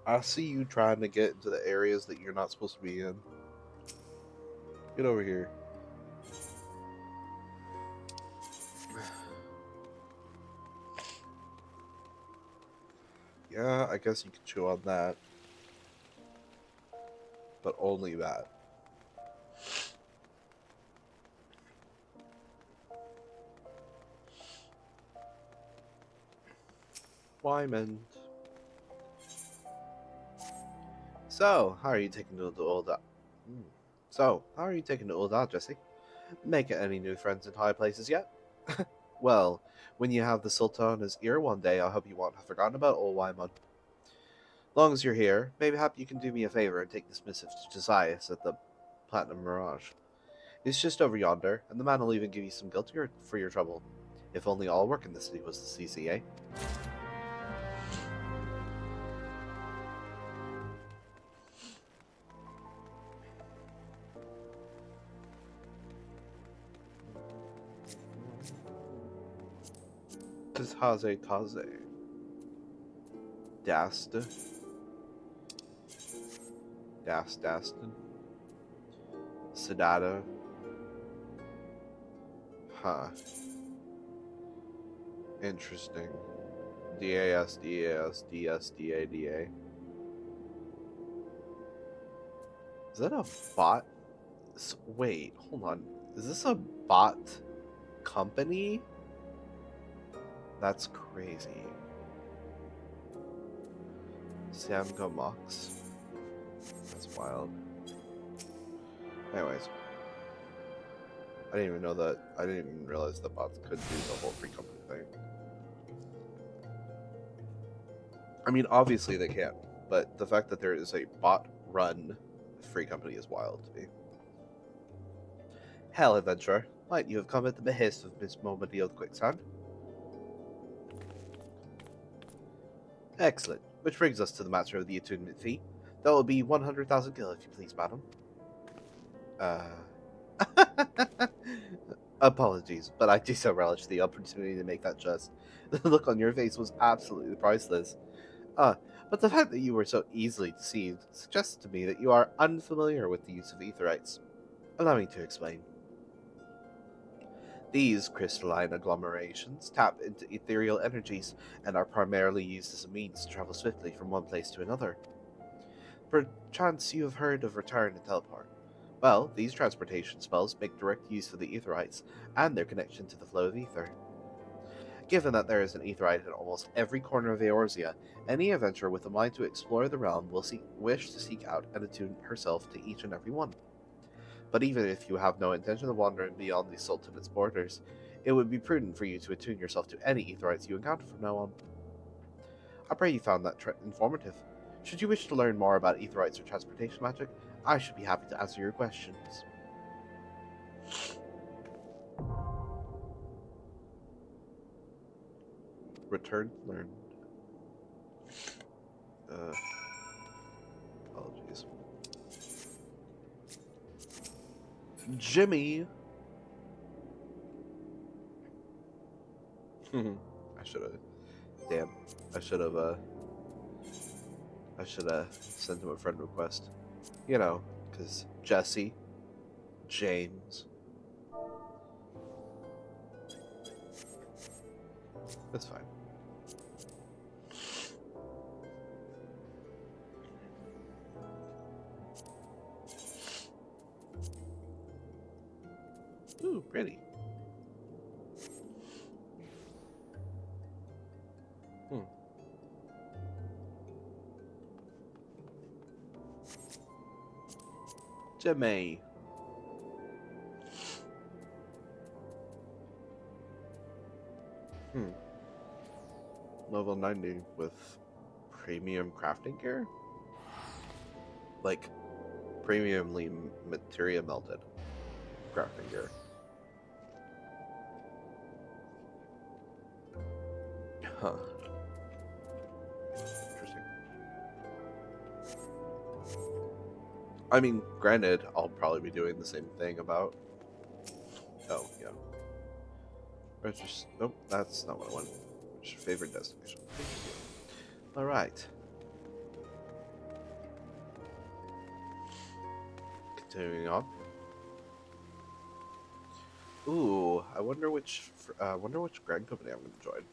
I see you trying to get into the areas that you're not supposed to be in. Get over here. Yeah, I guess you could chew on that. But only that. Wyman. So, how are you taking to the Ul'dah? Jesse? Making any new friends in high places yet? Well, when you have the Sultan on his ear one day, I hope you won't have forgotten about old Wyman. Long as you're here, maybe you can do me a favor and take this missive to Josias at the Platinum Mirage. It's just over yonder, and the man will even give you some guilt for your trouble. If only all work in the city was the CCA. Taze. Daston. Sedada. Huh. Interesting. DAS. Is that a bot? Wait, hold on. Is this a bot company? That's crazy. Samga Mox. That's wild. Anyways. I didn't even know that. I didn't even realize that bots could do the whole free company thing. I mean, obviously they can, but the fact that there is a bot-run free company is wild to me. Hell, adventurer, might you have come at the behest of Miss Momody of the Quicksand? Excellent. Which brings us to the matter of the attunement fee. That will be 100,000 gil, if you please, madam. Apologies, but I do so relish the opportunity to make that just. The look on your face was absolutely priceless. But the fact that you were so easily deceived suggests to me that you are unfamiliar with the use of aetherites. Allow me to explain. These crystalline agglomerations tap into ethereal energies and are primarily used as a means to travel swiftly from one place to another. Perchance you have heard of return and teleport. Well, these transportation spells make direct use of the aetherites and their connection to the flow of ether. Given that there is an aetheryte in almost every corner of Eorzea, any adventurer with a mind to explore the realm will wish to seek out and attune herself to each and every one. But even if you have no intention of wandering beyond the Sultanate's borders, it would be prudent for you to attune yourself to any aetherytes you encounter from now on. I pray you found that informative. Should you wish to learn more about aetherytes or transportation magic, I should be happy to answer your questions. Return learned. Apologies. Jimmy! I should have. Damn. I should have sent him a friend request. You know, because Jesse. James. That's fine. Ooh, pretty. Jimmy. Level 90 with premium crafting gear? Like, premiumly materia melted crafting gear. Huh. Interesting. I mean, granted, I'll probably be doing the same thing about... Oh, yeah. Nope, that's not what I want. What's your favorite destination? Alright. Continuing on. Ooh, I wonder which grand company I'm going to join.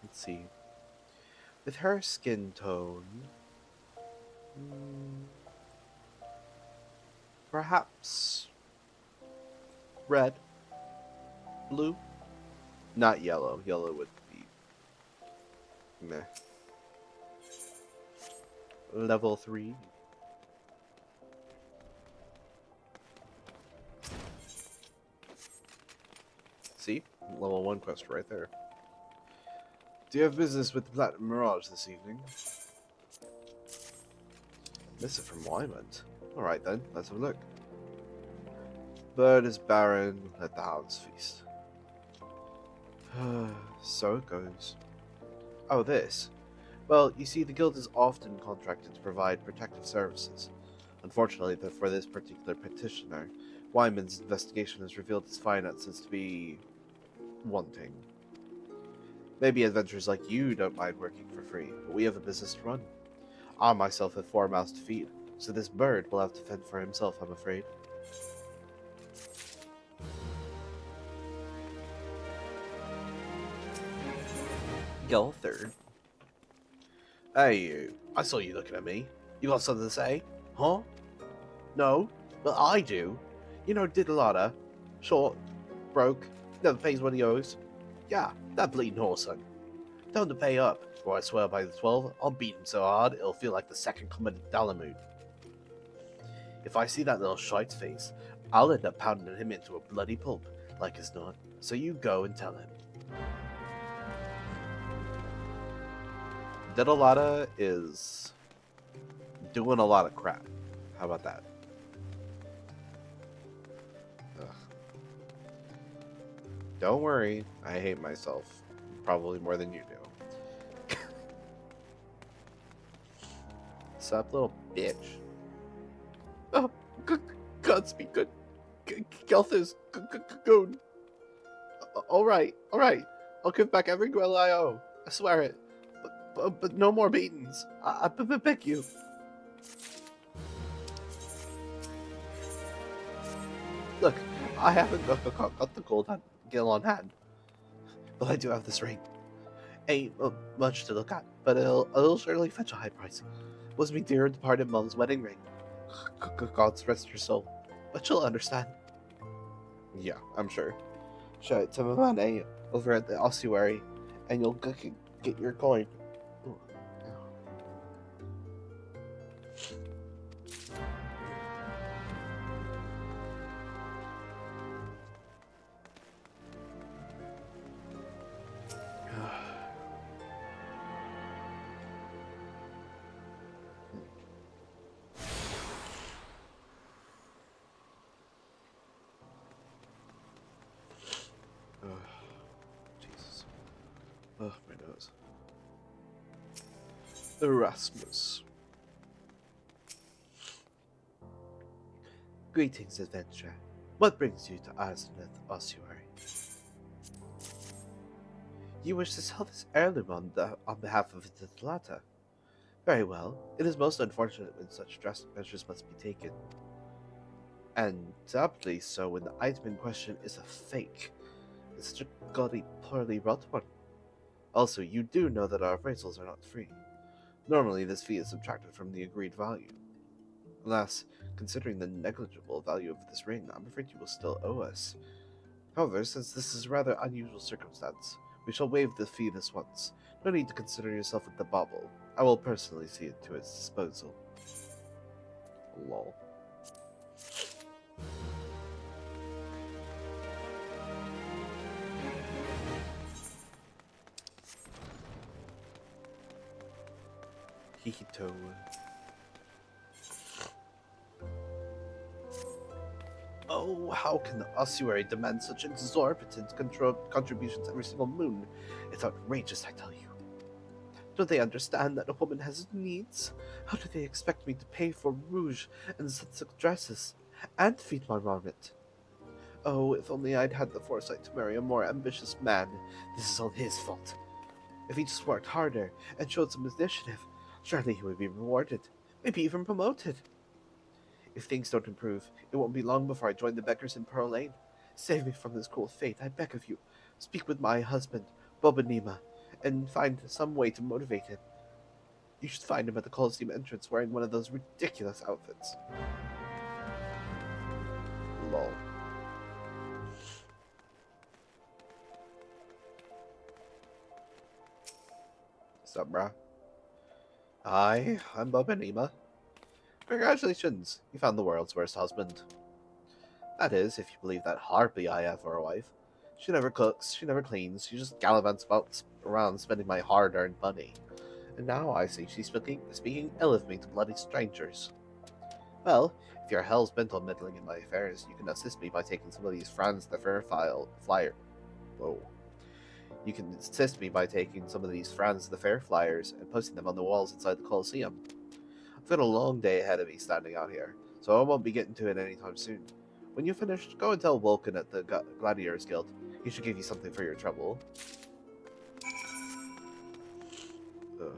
Let's see. With her skin tone, perhaps red, blue, not yellow. Yellow would be meh. Level 3. See? Level 1 quest right there. Do you have business with the Platinum Mirage this evening? Missive from Wymond. Alright then, let's have a look. Bird is barren, let the hounds feast. So it goes. Oh, this. Well, you see, the guild is often contracted to provide protective services. Unfortunately, for this particular petitioner, Wymond's investigation has revealed his finances to be wanting. Maybe adventurers like you don't mind working for free, but we have a business to run. I myself have 4 mouths to feed, so this bird will have to fend for himself, I'm afraid. Gulther. Hey you, I saw you looking at me. You got something to say? Huh? No? Well, I do. You know Diddleada? Short, broke, never pays what he owes. Yeah, that bleeding horse son. Tell him to pay up, or I swear by the 12, I'll beat him so hard it'll feel like the second coming of Dalamud. If I see that little shite's face, I'll end up pounding him into a bloody pulp, like as not. So you go and tell him. Diddleada is doing a lot of crap. How about that? Ugh. Don't worry, I hate myself. Probably more than you do. Sup, little bitch? Oh, Godspeed, good. Gelthus, goon. Alright. I'll give back every grill I owe. I swear it. But no more beatings. I beg you. Look, I haven't got the gold gill on hand, but I do have this ring. Ain't much to look at, but it'll surely fetch a high price. Was me dear departed mum's wedding ring. God's rest her soul, but she'll understand. Yeah, I'm sure. Show it to Mamane over at the ossuary, and you'll get your coin. Ooh, Jesus. Oh, my nose. Erasmus. Greetings, adventurer. What brings you to Arsnith Ossuary? You wish to sell this heirloom on behalf of the Ul'dah. Very well. It is most unfortunate when such drastic measures must be taken. And doubly so when the item in question is a fake. It's such a gaudy, poorly wrought one. Also, you do know that our appraisals are not free. Normally, this fee is subtracted from the agreed value. Alas, considering the negligible value of this ring, I'm afraid you will still owe us. However, since this is a rather unusual circumstance, we shall waive the fee this once. No need to consider yourself with the bauble. I will personally see it to its disposal. Lol. Hihito. Oh, how can the ossuary demand such exorbitant contributions every single moon? It's outrageous, I tell you. Don't they understand that a woman has needs? How do they expect me to pay for rouge and silk dresses, and feed my marmot? Oh, if only I'd had the foresight to marry a more ambitious man. This is all his fault. If he just worked harder and showed some initiative, surely he would be rewarded, maybe even promoted. If things don't improve, it won't be long before I join the Beckers in Pearl Lane. Save me from this cruel fate, I beg of you. Speak with my husband, Bobanima, and find some way to motivate him. You should find him at the Colosseum entrance wearing one of those ridiculous outfits. Lol. What's up, brah? Hi, I'm Bobanima. Congratulations, you found the world's worst husband. That is, if you believe that harpy I have for a wife. She never cooks, she never cleans, she just gallivants around spending my hard-earned money. And now I see she's speaking ill of me to bloody strangers. Well, if you're hell's bent on meddling in my affairs, you can assist me by taking some of these Franz the Fair You can assist me by taking some of these Franz the Fair flyers and posting them on the walls inside the Colosseum. I've got a long day ahead of me standing out here, so I won't be getting to it anytime soon. When you're finished, go and tell Vulcan at the Gladiators Guild. He should give you something for your trouble. Ugh.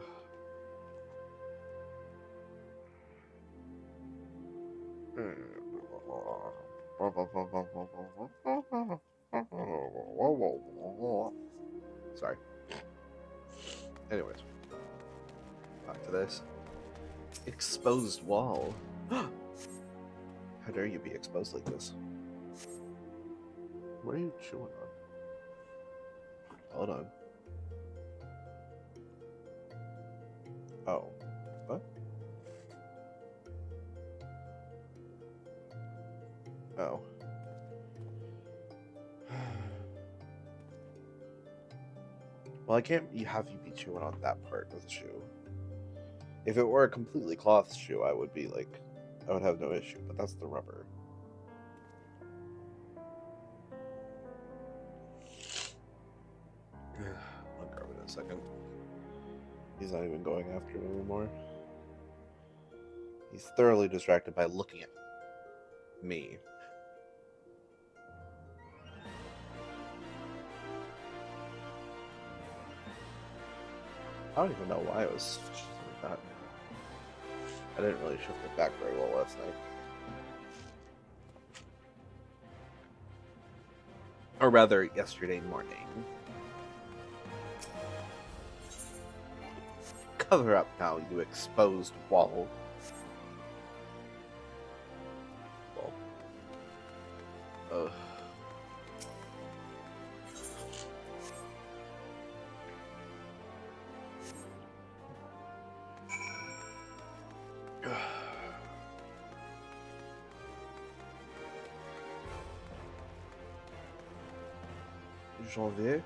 Sorry. Anyways, back to this. Exposed wall. How dare you be exposed like this? What are you chewing on? Hold on. Oh. What? Oh. Well, I can't have you be chewing on that part of the shoe. If it were a completely cloth shoe, I would have no issue, but that's the rubber. I'll grab it in a second. He's not even going after it anymore. He's thoroughly distracted by looking at me. I don't even know why it was like that. I didn't really shift it back very well last night. Or rather, yesterday morning. Cover up now, you exposed wall. Well. Janvier.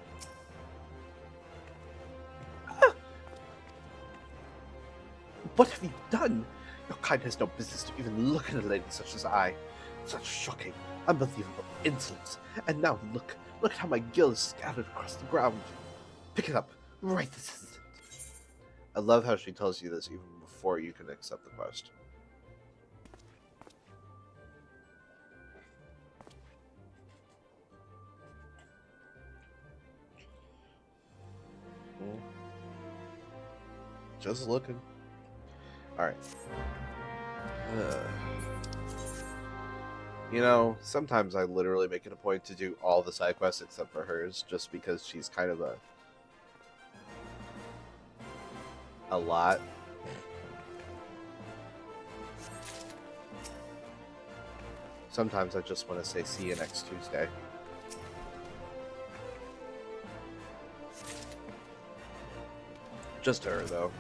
What have you done? Your kind has no business to even look at a lady such as I. Such shocking, unbelievable insolence. And now look at how my gill is scattered across the ground. Pick it up, right this instant. I love how she tells you this even before you can accept the quest. Just looking. Alright. You know, sometimes I literally make it a point to do all the side quests except for hers, just because she's kind of a lot. Sometimes I just want to say see you next Tuesday. Just her, though.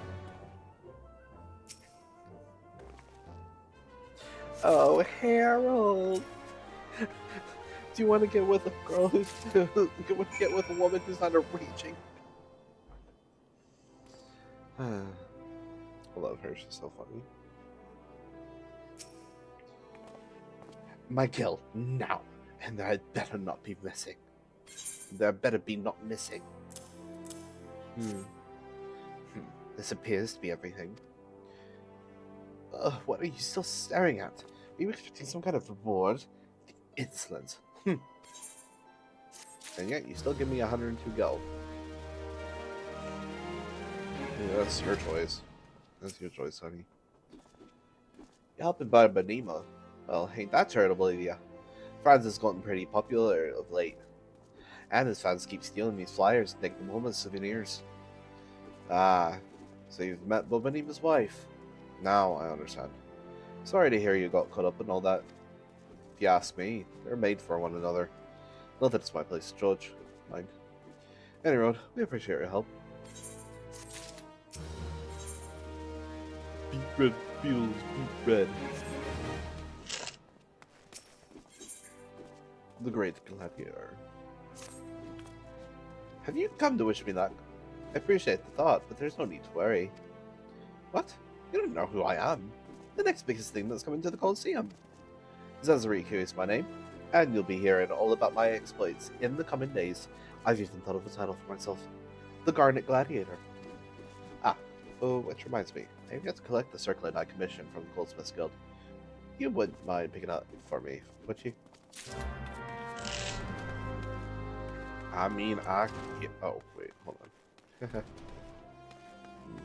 Oh, Harold! Do you want to get with a girl who's get with a woman who's not a raging? I love her. She's so funny. My kill now, and there had better not be missing. There better be not missing. This appears to be everything. What are you still staring at? Are you expecting some kind of reward? The insolence. And yet, you still give me 102 gold. Yeah, that's your choice. That's your choice, honey. You're helping by Benima. Well, ain't that charitable of you? Franz has gotten pretty popular of late. And his fans keep stealing these flyers and taking them home as souvenirs. Ah, so you've met Bobanima's wife. Now I understand. Sorry to hear you got caught up in all that. If you ask me, they're made for one another. Not that it's my place to judge. Mind. Anyway, we appreciate your help. Beat red beetles, beat red. The great gladiator. Have you come to wish me luck? I appreciate the thought, but there's no need to worry. What? You don't know who I am. The next biggest thing that's coming to the Colosseum. Zazariku is my name, and you'll be hearing all about my exploits in the coming days. I've even thought of a title for myself. The Garnet Gladiator. Ah, oh, which reminds me, I have yet to collect the circlet I commissioned from the Goldsmiths Guild. You wouldn't mind picking up for me, would you? I mean, oh, wait, hold on.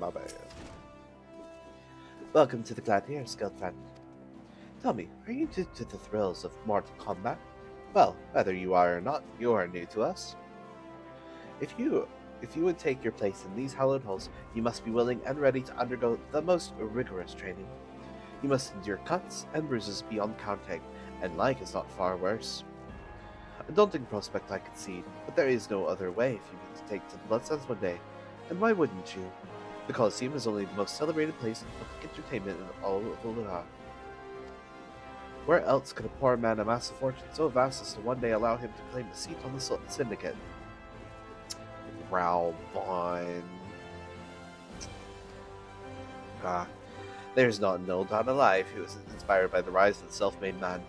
My bad. Welcome to the Gladiators Guild, friend. Tell me, are you due to the thrills of Mortal Kombat? Well, whether you are or not, you are new to us. If you would take your place in these hallowed halls, you must be willing and ready to undergo the most rigorous training. You must endure cuts and bruises beyond counting, and like is not far worse. A daunting prospect, I concede, but there is no other way if you need to take to the Bloodstones one day. And why wouldn't you? The Colosseum is only the most celebrated place of public entertainment in all of Ul'dah. Where else could a poor man amass a fortune so vast as to one day allow him to claim a seat on the syndicate? Raubon. There's not an Ul'dah alive who isn't inspired by the rise of the self-made man.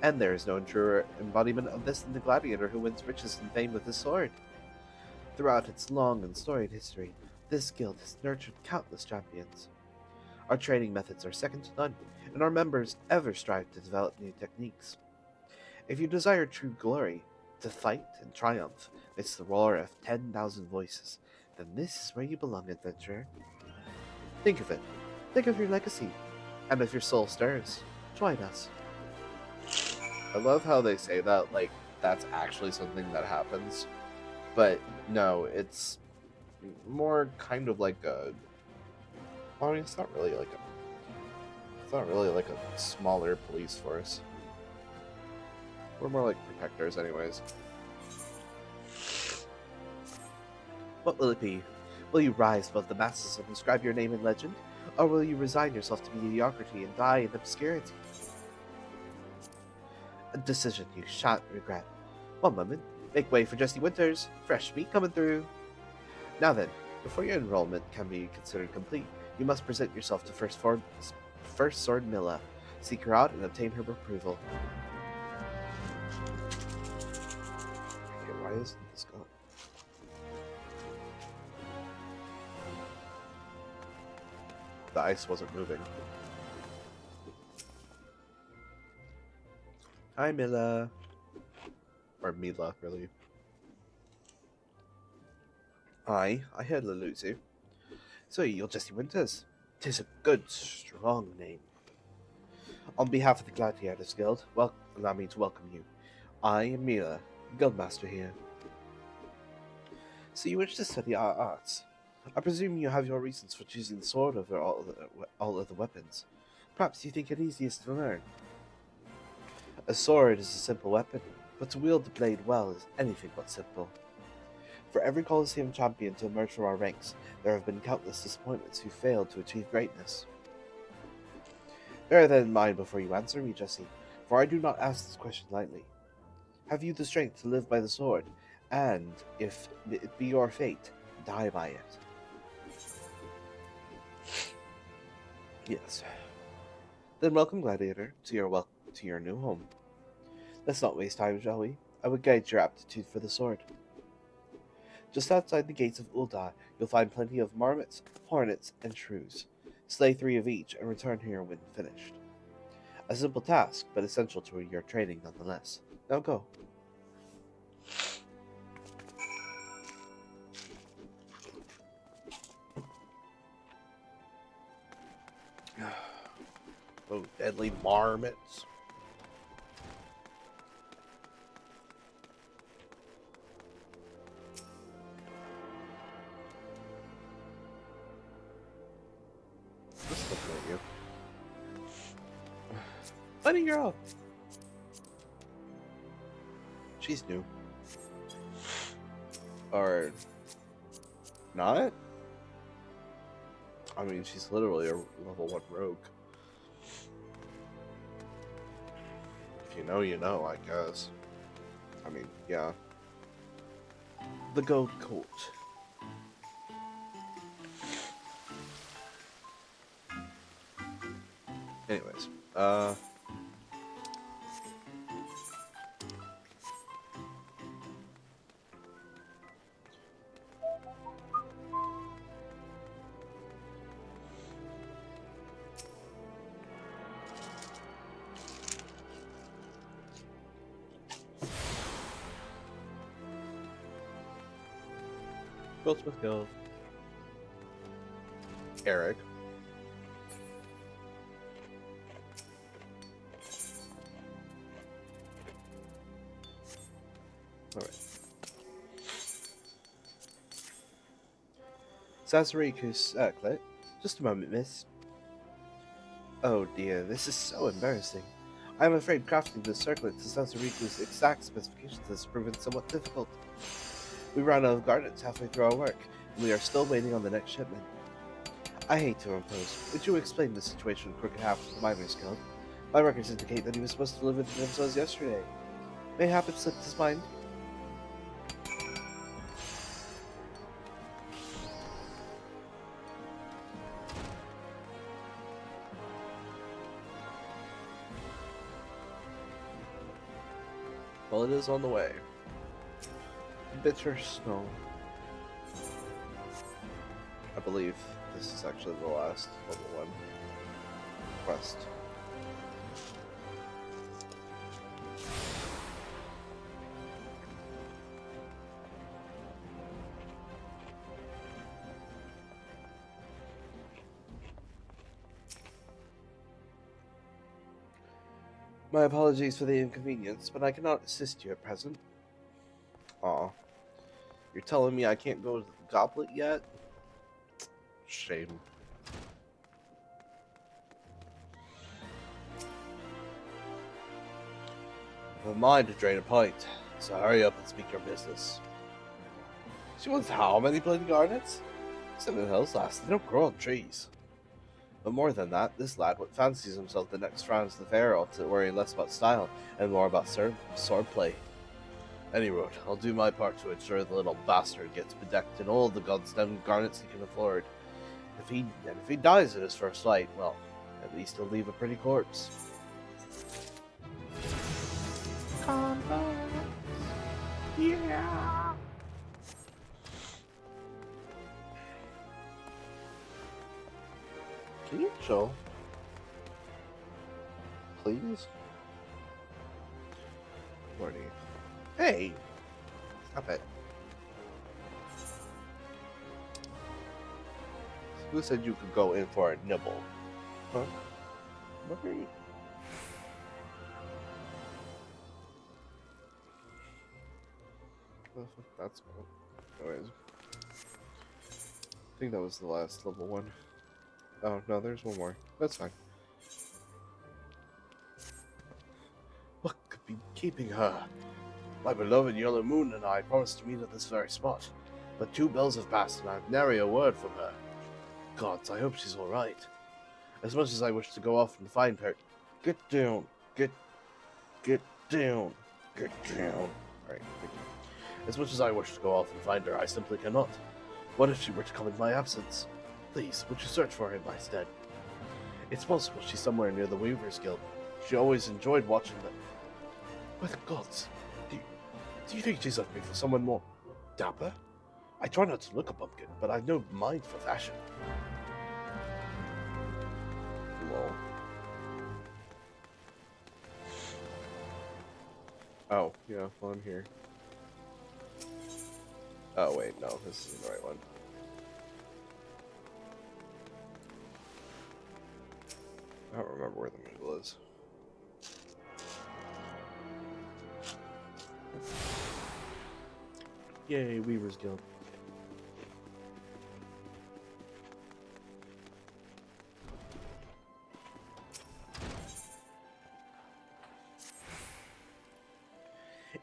And there is no truer embodiment of this than the gladiator who wins riches and fame with his sword. Throughout its long and storied history, this guild has nurtured countless champions. Our training methods are second to none, and our members ever strive to develop new techniques. If you desire true glory, to fight and triumph amidst the roar of 10,000 voices, then this is where you belong, adventurer. Think of it. Think of your legacy. And if your soul stirs, join us. I love how they say that, like, that's actually something that happens. But, no, it's more kind of like a... I mean, it's not really like a smaller police force. We're more like protectors anyways. What will it be? Will you rise above the masses and inscribe your name in legend? Or will you resign yourself to mediocrity and die in obscurity? A decision you shan't regret. One moment. Make way for Jesse Winters. Fresh meat coming through. Now then, before your enrollment can be considered complete, you must present yourself to First Sword Milla. Seek her out and obtain her approval. Okay, why isn't this gone? The ice wasn't moving. Hi, Milla. Or Mila, really. I heard Leluzu. So you're Jesse Winters. 'Tis a good, strong name. On behalf of the Gladiators Guild, allow me to welcome you. I am Mila, Guildmaster here. So you wish to study our arts. I presume you have your reasons for choosing the sword over all other weapons. Perhaps you think it easiest to learn. A sword is a simple weapon, but to wield the blade well is anything but simple. For every Colosseum champion to emerge from our ranks, there have been countless disappointments who failed to achieve greatness. Bear that in mind before you answer me, Jesse, for I do not ask this question lightly. Have you the strength to live by the sword, and, if it be your fate, die by it? Yes. Then welcome, Gladiator, to your new home. Let's not waste time, shall we? I would gauge your aptitude for the sword. Just outside the gates of Ul'dah, you'll find plenty of marmots, hornets, and shrews. Slay 3 of each and return here when finished. A simple task, but essential to your training nonetheless. Now go. Oh, deadly marmots. Just looking at you. Bunny girl! She's new. Or not? I mean, she's literally a level 1 rogue. If you know, you know, I guess. I mean, yeah. The Gold Coat. Anyways, Goldsmith Guild. Eric. Alright. Sazeraku Circlet. Just a moment, miss. Oh dear, this is so embarrassing. I am afraid crafting this circlet to Sazeraku's exact specifications has proven somewhat difficult. We ran out of garnets halfway through our work, and we are still waiting on the next shipment. I hate to impose. Would you explain the situation with Crooked Half of the Miners Guild? My records indicate that he was supposed to deliver the gemstones yesterday. Mayhap it slipped his mind? Well, it is on the way. Bitter snow. I believe this is actually the last level 1 quest. My apologies for the inconvenience, but I cannot assist you at present. Aw. You're telling me I can't go to the goblet yet? Shame. I have a mind to drain a pint, so hurry up and speak your business. She wants how many bloody garnets? 7 hills last, they don't grow on trees. But more than that, this lad what fancies himself the next Franz the Fair ought to worry less about style and more about swordplay. Anyway, I'll do my part to ensure the little bastard gets bedecked in all the goddamn garnets he can afford. If he dies in his first fight, well, at least he'll leave a pretty corpse. Yeah. Can you chill? Please? Morty. Hey! Stop it. Who said you could go in for a nibble? Huh? What are you? That's cool. Anyways. I think that was the last level one. Oh, no, there's one more. That's fine. What could be keeping her? My beloved Yellow Moon and I promised to meet at this very spot, but 2 bells have passed and I've nary a word from her. Gods, I hope she's alright. As much as I wish to go off and find her... Get down. Get down. Get down. Alright, as much as I wish to go off and find her, I simply cannot. What if she were to come in my absence? Please, would you search for her in my stead? It's possible she's somewhere near the Weaver's Guild. She always enjoyed watching them. By the gods, do you think she's left me for someone more dapper? I try not to look a pumpkin, but I've no mind for fashion. Lol. Oh, yeah, well, I'm here. Oh, wait, no, this isn't the right one. I don't remember where the middle is. Yay, Weaver's Guild.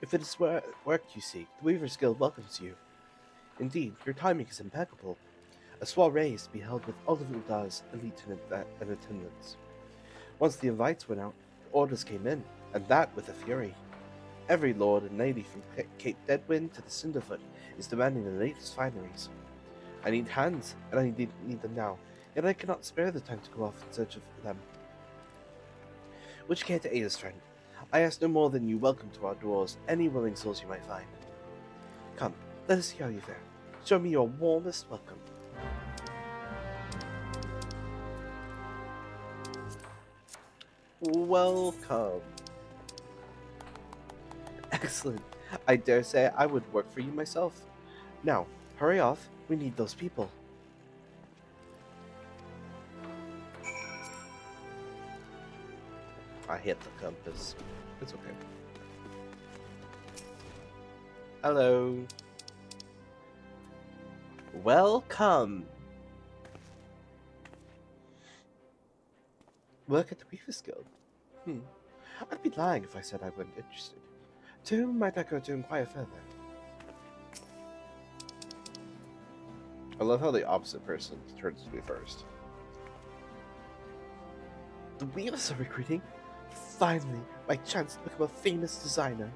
If it is work you seek, the Weaver's Guild welcomes you. Indeed, your timing is impeccable. A soiree is to be held with all of Ul'dah's elite in attendance. Once the invites went out, orders came in, and that with a fury. Every lord and lady from Cape Deadwind to the Cinderfoot is demanding the latest fineries. I need hands, and I need them now, yet I cannot spare the time to go off in search of them. Would you care to aid us, friend? I ask no more than you welcome to our doors any willing souls you might find. Come, let us see how you fare. Show me your warmest welcome. Welcome. Excellent. I dare say I would work for you myself. Now, hurry off. We need those people. I hit the compass. It's okay. Hello. Welcome. Work at the Weaver's Guild? I'd be lying if I said I wasn't interested. To whom might I go to inquire further? I love how the opposite person turns to be first. The Weavers are recruiting? Finally, my chance to become a famous designer.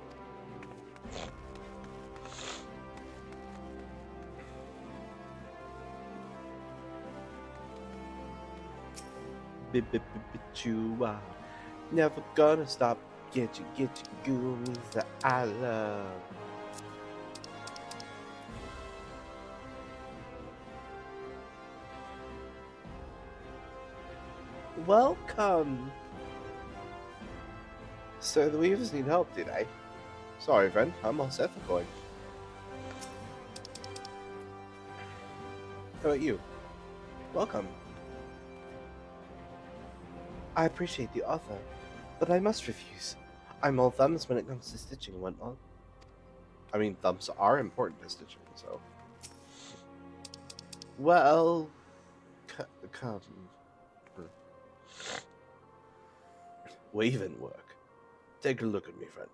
Chua. Never gonna stop. Get you goonies that I love. Welcome. So the Weavers need help, do they? Sorry, friend. I'm all set for going. How about you? Welcome. I appreciate the offer, but I must refuse. I'm all thumbs when it comes to stitching and whatnot. I mean, thumbs are important to stitching, so. Well, come. Weaving work. Take a look at me, friend.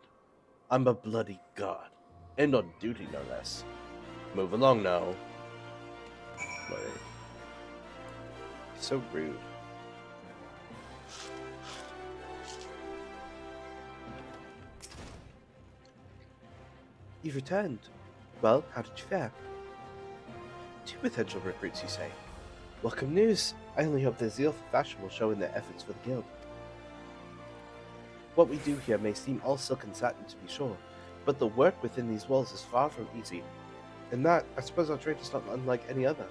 I'm a bloody god, and on duty no less. Move along now. Wait. So rude. You've returned. Well, how did you fare? 2 potential recruits, you say? Welcome news. I only hope their zeal for fashion will show in their efforts for the guild. What we do here may seem all silk and satin, to be sure, but the work within these walls is far from easy. In that, I suppose our trade is not unlike any other.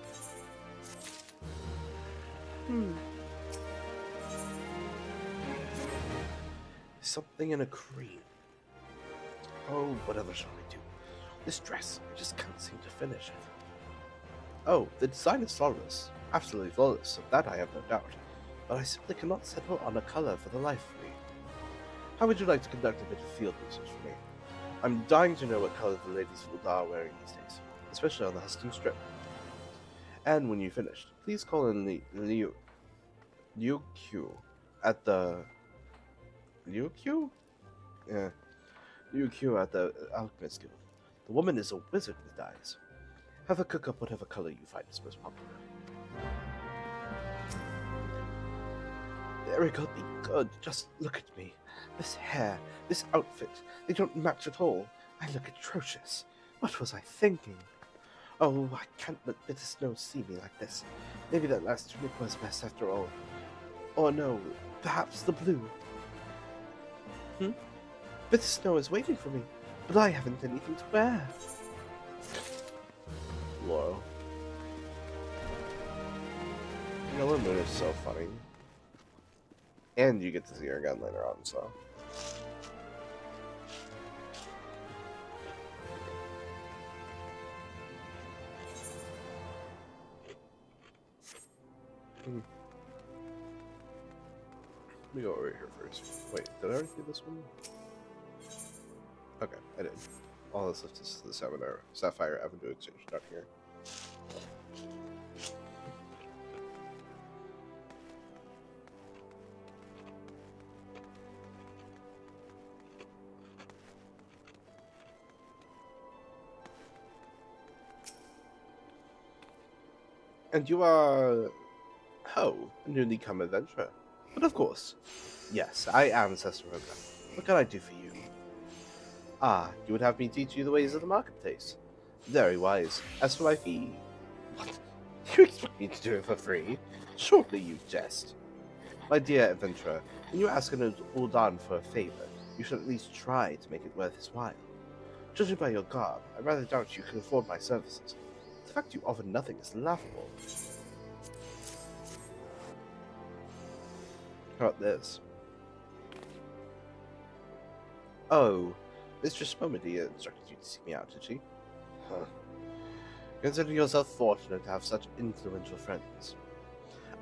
Something in a cream. Oh, what else shall I do? This dress, I just can't seem to finish it. Oh, the design is flawless. Absolutely flawless, of that I have no doubt. But I simply cannot settle on a color for the life of me. How would you like to conduct a bit of field research for me? I'm dying to know what color the ladies of Ul'dah are wearing these days, especially on the Huston Strip. And when you've finished, please call in Liu Q at the... Liu Q? Yeah. Liu Q at the Alchemist Guild. The woman is a wizard with dyes. Have her cook up whatever color you find is most popular. Eric, I'll be good. Just look at me. This hair, this outfit, they don't match at all. I look atrocious. What was I thinking? Oh, I can't let Bitter Snow see me like this. Maybe that last tunic was best after all. Or no, perhaps the blue. Bitter Snow is waiting for me, but I haven't anything to wear. Laurel. Yellow Moon is so funny. And you get to see her again later on, so. Let me go over here first. Wait, did I already do this one? Okay, I did. All that's left is the Sapphire Avenue Exchange down here. And you are... Oh, a newly come adventurer. But of course. Yes, I am Sessaroga. What can I do for you? Ah, you would have me teach you the ways of the marketplace. Very wise. As for my fee... What? You expect me to do it for free? Surely you jest. My dear adventurer, when you ask an Ul'dah for a favor, you should at least try to make it worth his while. Judging by your garb, I rather doubt you can afford my services. The fact you offer nothing is laughable. How about this? Oh, Mistress Momedy instructed you to seek me out, did she? Huh. Consider yourself fortunate to have such influential friends.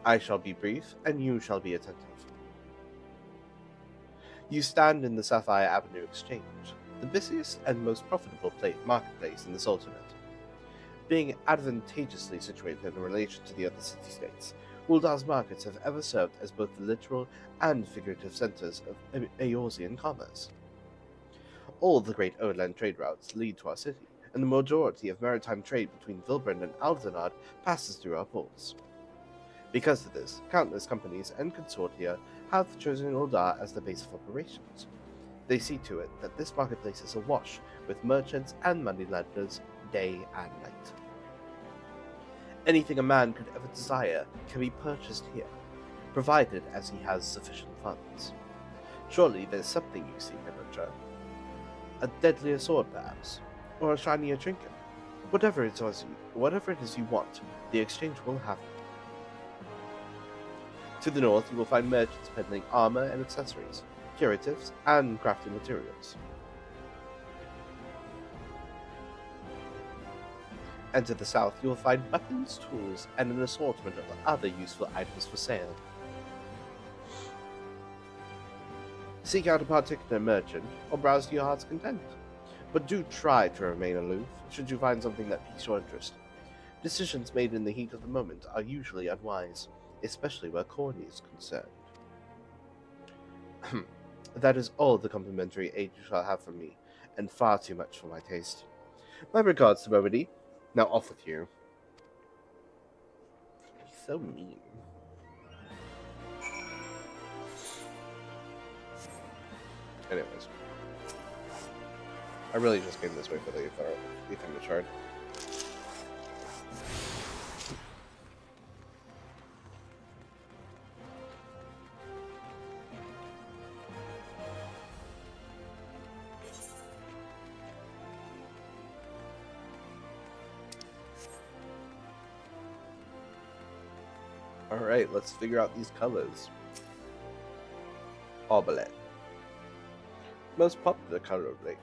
I shall be brief, and you shall be attentive. You stand in the Sapphire Avenue Exchange, the busiest and most profitable marketplace in the Sultanate. Being advantageously situated in relation to the other city-states, Ul'dah's markets have ever served as both the literal and figurative centers of Eorzean commerce. All the great overland trade routes lead to our city, and the majority of maritime trade between Vilbrand and Aldenard passes through our ports. Because of this, countless companies and consortia have chosen Ul'dah as the base of operations. They see to it that this marketplace is awash with merchants and moneylenders day and night. Anything a man could ever desire can be purchased here, provided as he has sufficient funds. Surely there's something you seek in return. A deadlier sword, perhaps, or a shinier trinket. Whatever it is you want, the exchange will have it. To the north, you will find merchants peddling armor and accessories, curatives, and crafting materials. And to the south, you will find weapons, tools, and an assortment of other useful items for sale. Seek out a particular merchant, or browse to your heart's content. But do try to remain aloof, should you find something that piques your interest. Decisions made in the heat of the moment are usually unwise, especially where Corny is concerned. That is all the complimentary aid you shall have from me, and far too much for my taste. My regards to Momedy. Now off with you. He's so mean. Anyways. I really just came this way for the Ethernet shard. Alright, let's figure out these colors. Oblet. Most popular color of late.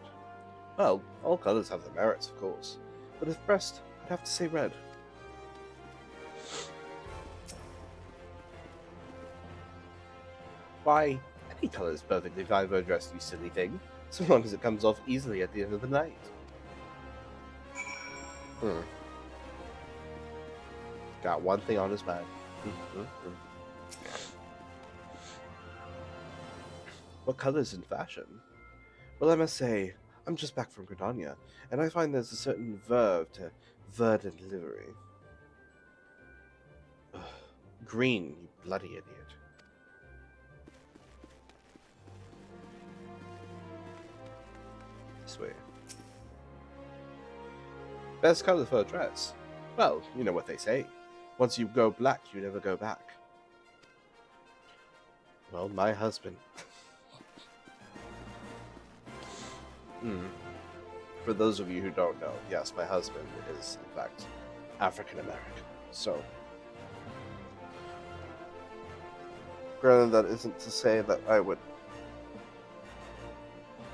Well, all colors have their merits, of course. But if pressed, I'd have to say red. Why, any color is perfectly fine for a dress, you silly thing, so long as it comes off easily at the end of the night. Got one thing on his mind. What colors in fashion? Well, I must say, I'm just back from Gridania, and I find there's a certain verve to verdant livery. Ugh. Green, you bloody idiot. This way. Best color for a dress? Well, you know what they say. Once you go black, you never go back. Well, my husband. For those of you who don't know, yes, my husband is, in fact, African American. So, granted, that isn't to say that I would.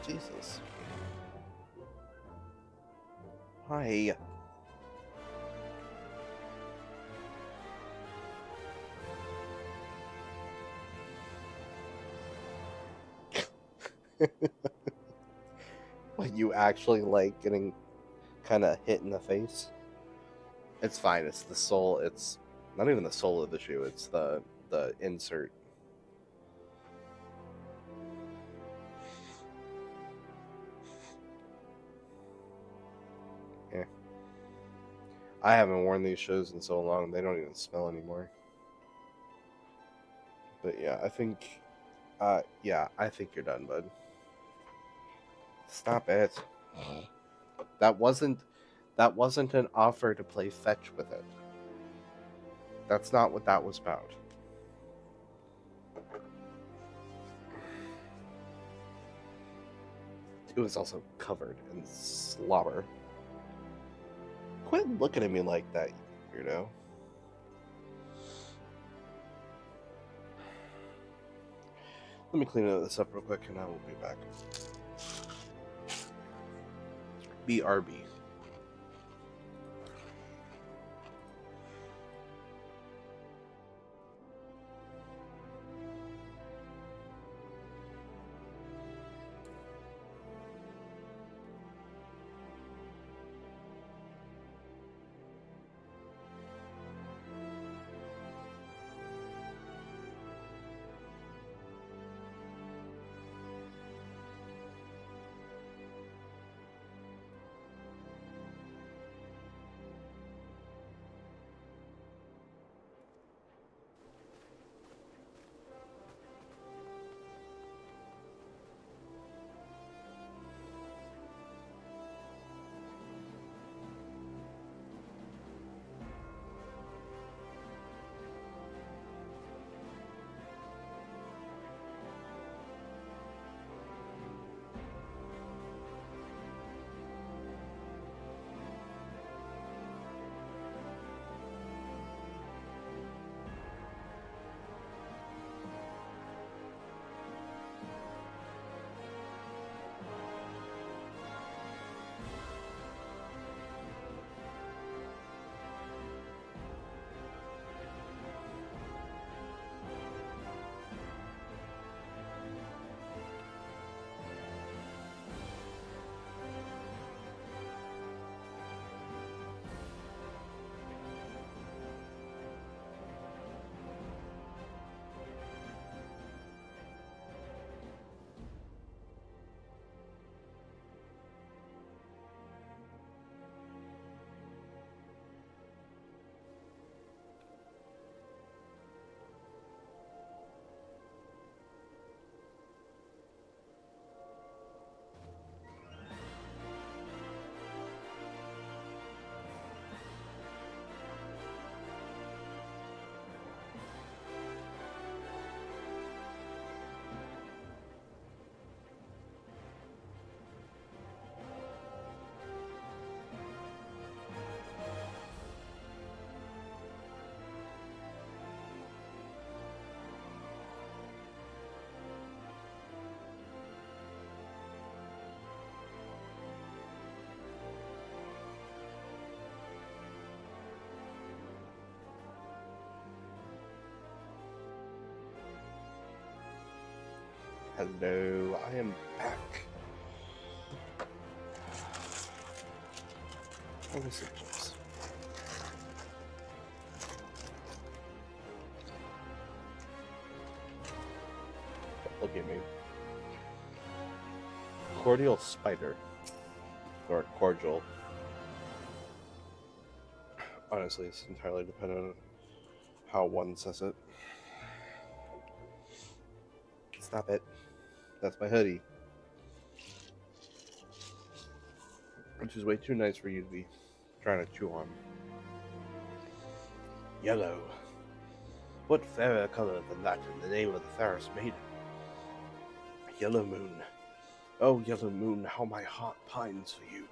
Jesus. Hi. What, you actually like getting kind of hit in the face? It's fine. It's the sole. It's not even the sole of the shoe. It's the insert. Yeah. I haven't worn these shoes in so long. They don't even smell anymore. But yeah, I think you're done, bud. Stop it. That wasn't an offer to play fetch with it. That's not what that was about. It was also covered in slobber. Quit looking at me like that, you weirdo. Let me clean this up real quick and I will be back. BRB. Hello, I am back. What is it, James? Look at me. Cordial spider. Or cordial. Honestly, it's entirely dependent on how one says it. Stop it. That's my hoodie. Which is way too nice for you to be trying to chew on. Yellow. What fairer color than that in the name of the fairest maiden? Yellow moon. Oh, yellow moon, how my heart pines for you.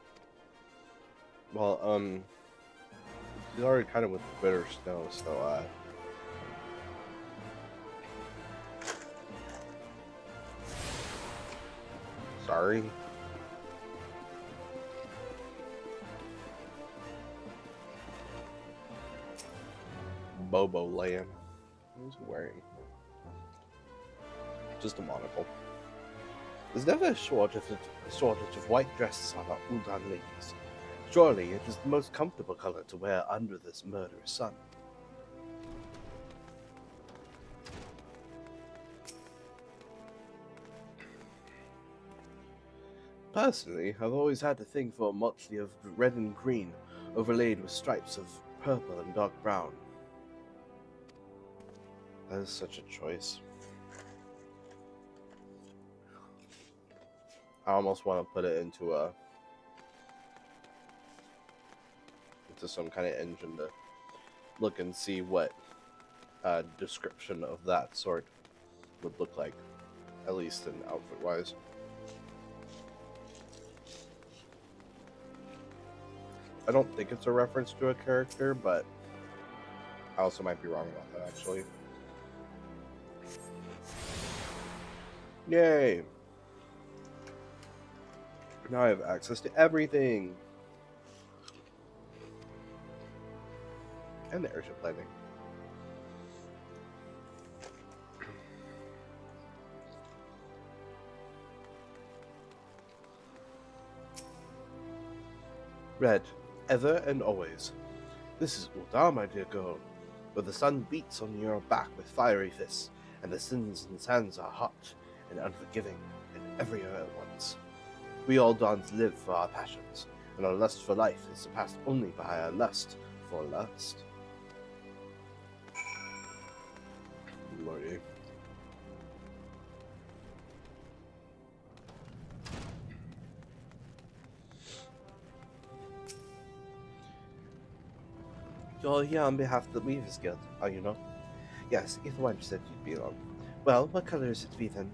Well, he's already kind of with bitter snow, so, sorry. Bobo Land. What is he wearing? Just a monocle. There's never a shortage of white dresses on our Ul'dah ladies. Surely it is the most comfortable color to wear under this murderous sun. Personally, I've always had a thing for a motley of red and green, overlaid with stripes of purple and dark brown. That is such a choice. I almost want to put it into some kind of engine to look and see what a description of that sort would look like, at least in outfit wise. I don't think it's a reference to a character, but I also might be wrong about that actually. Yay! Now I have access to everything! And the airship landing. Red, ever and always. This is Ul'dah, my dear girl, where the sun beats on your back with fiery fists, and the sins and sands are hot and unforgiving and everywhere at once. We all dons live for our passions, and our lust for life is surpassed only by our lust for lust. Lordy. You're here on behalf of the Weavers Guild, are you not? Yes, XIV said you'd be along. Well, what color is it to be then?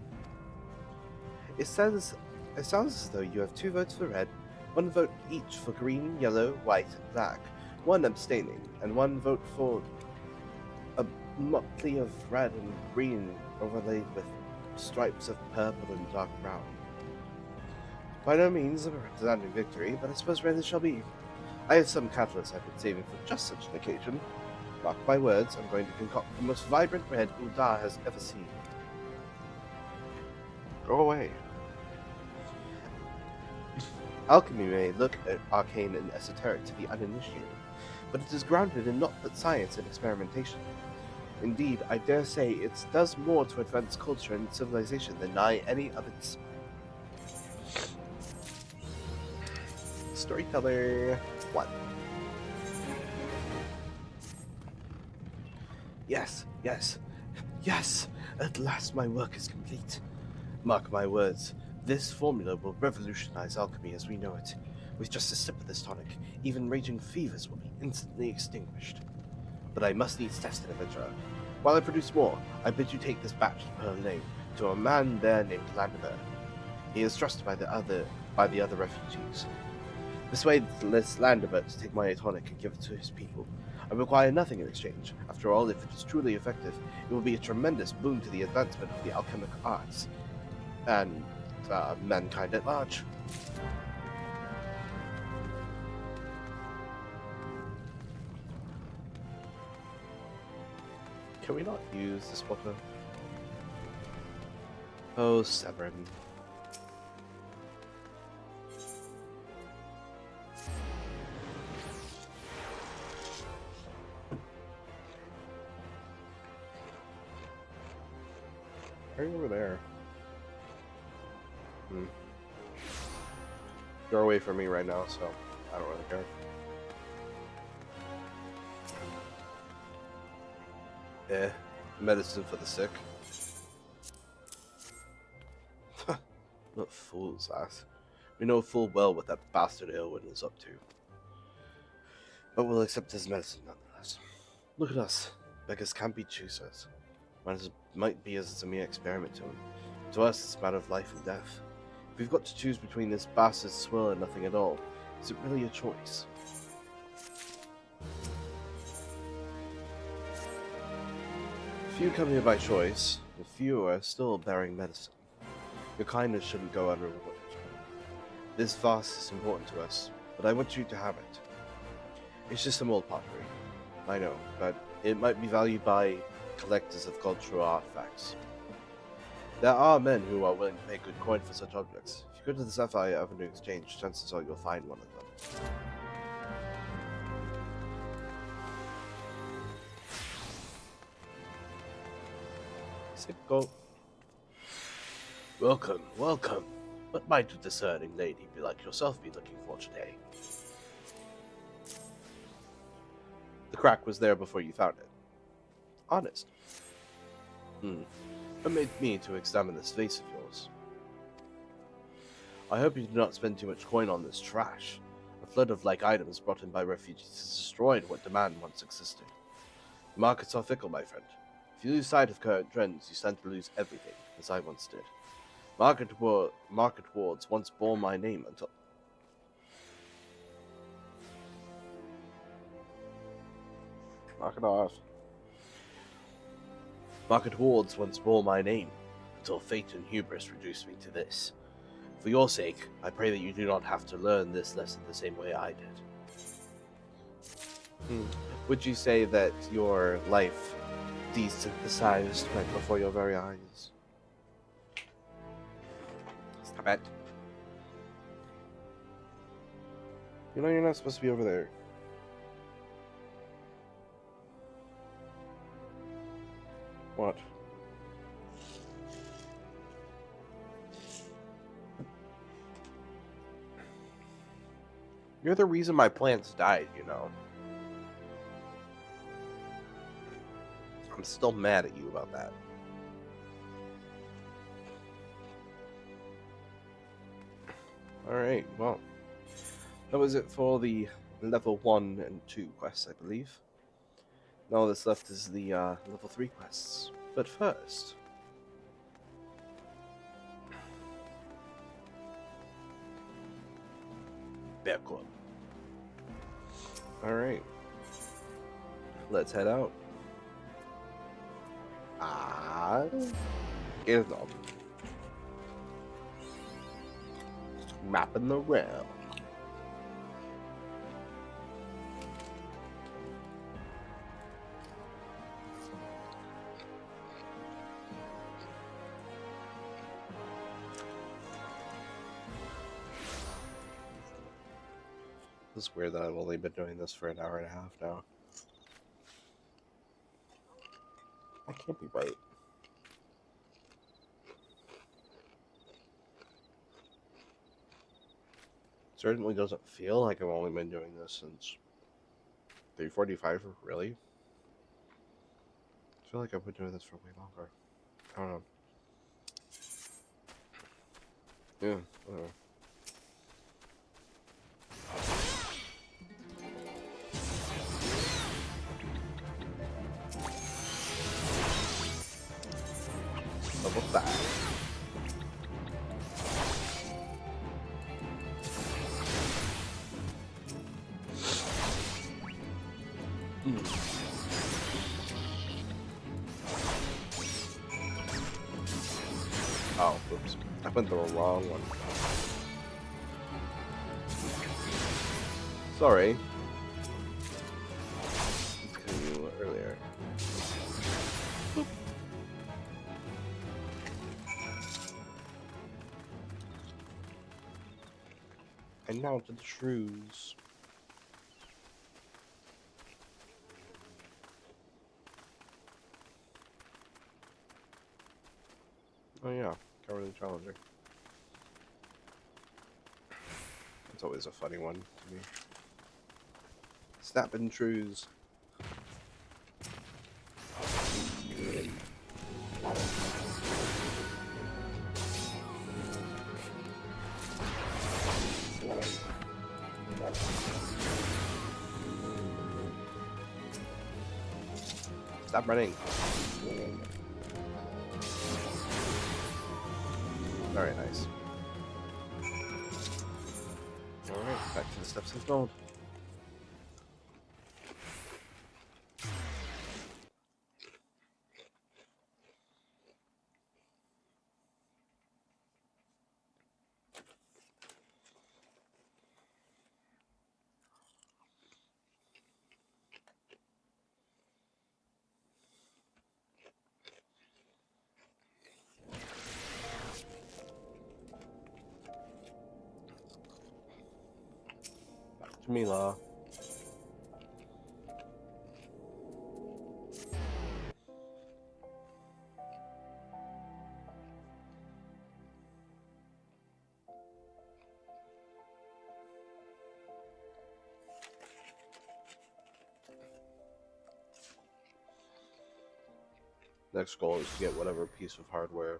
It sounds as though you have 2 votes for red, 1 vote each for green, yellow, white, and black, 1 abstaining, and 1 vote for a motley of red and green overlaid with stripes of purple and dark brown. By no means a resounding victory, but I suppose red it shall be. I have some catalysts I've been saving for just such an occasion. Mark my words, I'm going to concoct the most vibrant red Ul'dah has ever seen. Go away. Alchemy may look arcane and esoteric to the uninitiated, but it is grounded in naught but science and experimentation. Indeed, I dare say it does more to advance culture and civilization than nigh any of its... Storyteller 1. Yes, yes, yes! At last my work is complete. Mark my words, this formula will revolutionize alchemy as we know it. With just a sip of this tonic, even raging fevers will be instantly extinguished. But I must needs test an adventurer. While I produce more, I bid you take this batch to Pearl Lane to a man there named Landiver. He is trusted by the other refugees. Persuade this Landiver to take my tonic and give it to his people. I require nothing in exchange. After all, if it is truly effective, it will be a tremendous boon to the advancement of the alchemic arts and mankind at large. Can we not use the spotter? Oh, Severin. Are you over there? You're away from me right now, so I don't really care. Medicine for the sick. What fools, lass. We know full well what that bastard Aylwin is up to. But we'll accept his medicine nonetheless. Look at us. Beggars can't be choosers. Might be as it's a mere experiment to him. To us, it's a matter of life and death. If we've got to choose between this bastard swill and nothing at all, is it really a choice? Few come here by choice, and few are still bearing medicine. Your kindness shouldn't go unrewarded. This vase is important to us, but I want you to have it. It's just some old pottery, I know, but it might be valued by collectors of cultural artifacts. There are men who are willing to pay good coin for such objects. If you go to the Sapphire Avenue Exchange, chances are you'll find one of them. Go. Welcome, welcome. What might a discerning lady be like yourself be looking for today? The crack was there before you found it. Honest. Permit me to examine this vase of yours. I hope you do not spend too much coin on this trash. A flood of like items brought in by refugees has destroyed what demand once existed. The markets are fickle, my friend. If you lose sight of current trends, you stand to lose everything, as I once did. Market wards once bore my name until... Knock it off. Market wards once bore my name, until fate and hubris reduced me to this. For your sake, I pray that you do not have to learn this lesson the same way I did. Would you say that your life desynthesized right before your very eyes? Stop it. You know you're not supposed to be over there. What? You're the reason my plants died, you know. I'm still mad at you about that. Alright, well. That was it for the level 1 and 2 quests, I believe. Now all that's left is the level 3 quests. But first... Bear Club. Alright. Let's head out. Irland. Mapping the realm. It's weird that I've only been doing this for an hour and a half now. I can't be right. Certainly doesn't feel like I've only been doing this since 3:45. Really? I feel like I've been doing this for way longer. I don't know. Yeah, whatever. Level 5. Oh, oops. I went the wrong one. Sorry. Let's you earlier. Boop. now to the shrews. Oh yeah, Cowardly Challenger. It's always a funny one to me. Snapping shrews. Stop running. Very nice. Alright, back to the steps of gold. Back to Mila. Next goal is to get whatever piece of hardware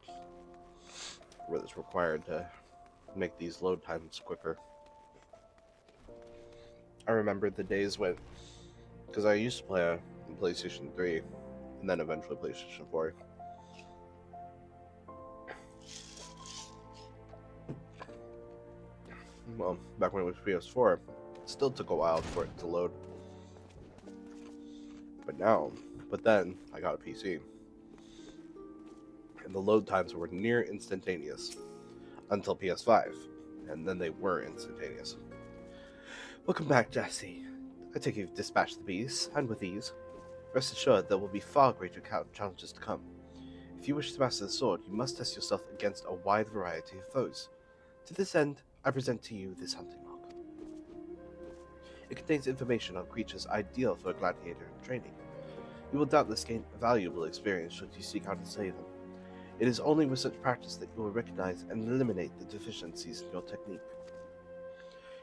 that's required to make these load times quicker. I remember the days when, because I used to play on PlayStation 3 and then eventually PlayStation 4. Well, back when it was PS4, it still took a while for it to load. But then I got a PC. And the load times were near instantaneous until PS5, and then they were instantaneous. Welcome back, Jesse. I take you've dispatched the beasts, and with ease. Rest assured there will be far greater challenges to come. If you wish to master the sword, you must test yourself against a wide variety of foes. To this end, I present to you this hunting log. It contains information on creatures ideal for a gladiator in training. You will doubtless gain valuable experience should you seek out to slay them. It is only with such practice that you will recognize and eliminate the deficiencies in your technique.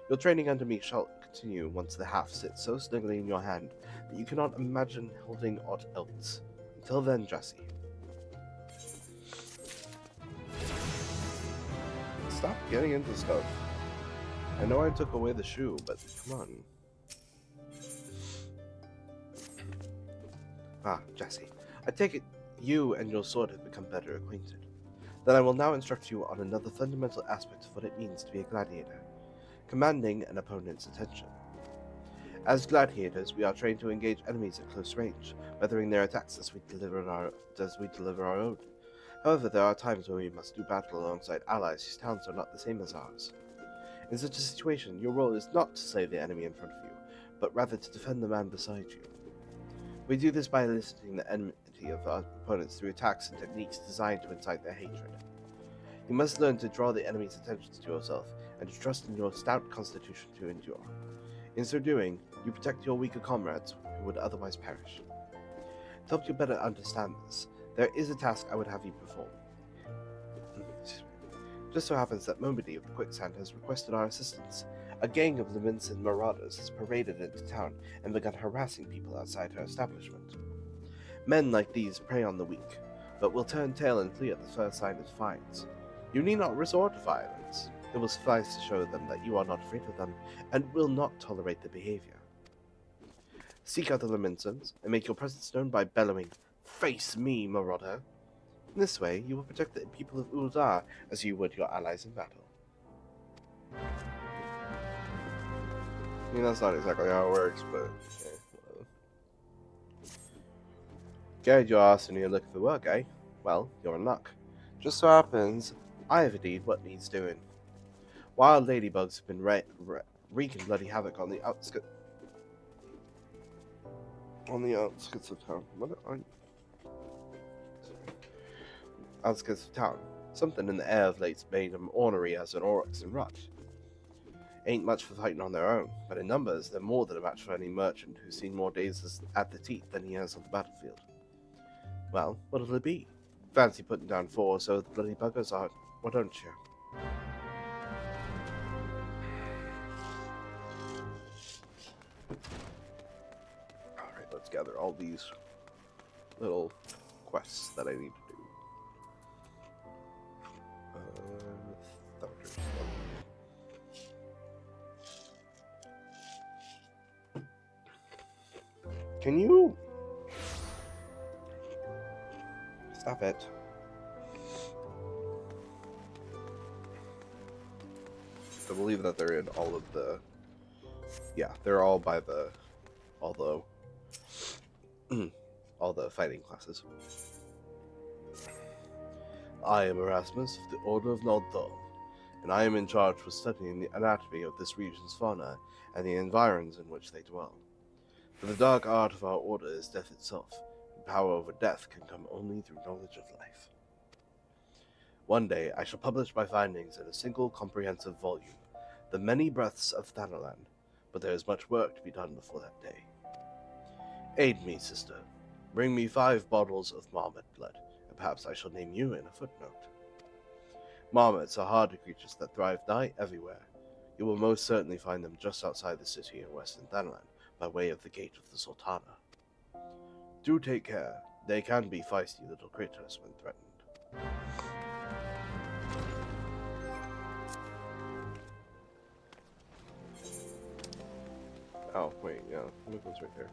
Your training under me shall continue once the haft sits so snugly in your hand that you cannot imagine holding aught else. Until then, Jesse. Stop getting into stuff. I know I took away the shoe, but come on. Ah, Jesse. I take it you and your sword have become better acquainted. Then I will now instruct you on another fundamental aspect of what it means to be a gladiator, commanding an opponent's attention. As gladiators, we are trained to engage enemies at close range, weathering their attacks as we deliver our own. However, there are times where we must do battle alongside allies whose talents are not the same as ours. In such a situation, your role is not to slay the enemy in front of you, but rather to defend the man beside you. We do this by eliciting the enmity of our opponents through attacks and techniques designed to incite their hatred. You must learn to draw the enemy's attention to yourself, and to trust in your stout constitution to endure. In so doing, you protect your weaker comrades who would otherwise perish. To help you better understand this, there is a task I would have you perform. Just so happens that Momody of the Quicksand has requested our assistance. A gang of Levinson marauders has paraded into town and begun harassing people outside her establishment. Men like these prey on the weak, but will turn tail and flee at the first sign of defiance. You need not resort to violence. It will suffice to show them that you are not afraid of them and will not tolerate their behavior. Seek out the Leminsons and make your presence known by bellowing, "Face me, marauder!" In this way, you will protect the people of Ul'dah as you would your allies in battle. I mean, that's not exactly how it works, but okay, well. Gad, you're asking you're looking for work, eh? Well, you're in luck. Just so happens, I have a deed what needs doing. Wild ladybugs have been wreaking bloody havoc on the outskirts of town. What are you? Outskirts of town. Something in the air of late's made them ornery as an oryx and rot. Ain't much for fighting on their own, but in numbers, they're more than a match for any merchant who's seen more days at the teeth than he has on the battlefield. Well, what'll it be? Fancy putting down 4 so the bloody buggers aren't, why don't you? Alright, let's gather all these little quests that I need to do. Thunder's Can you stop it? I believe that they're in all of the. Yeah, they're all by the. Although. all the fighting classes. I am Erasmus of the Order of Ul'dah, and I am in charge for studying the anatomy of this region's fauna and the environs in which they dwell. For the dark art of our order is death itself, and power over death can come only through knowledge of life. One day I shall publish my findings in a single comprehensive volume, The Many Breaths of Thanalan, but there is much work to be done before that day. Aid me, sister. Bring me 5 bottles of marmot blood, and perhaps I shall name you in a footnote. Marmots are hardy creatures that thrive nigh everywhere. You will most certainly find them just outside the city in western Thanalan, by way of the Gate of the Sultana. Do take care. They can be feisty little critters when threatened. Oh, wait, yeah, Mughals right there.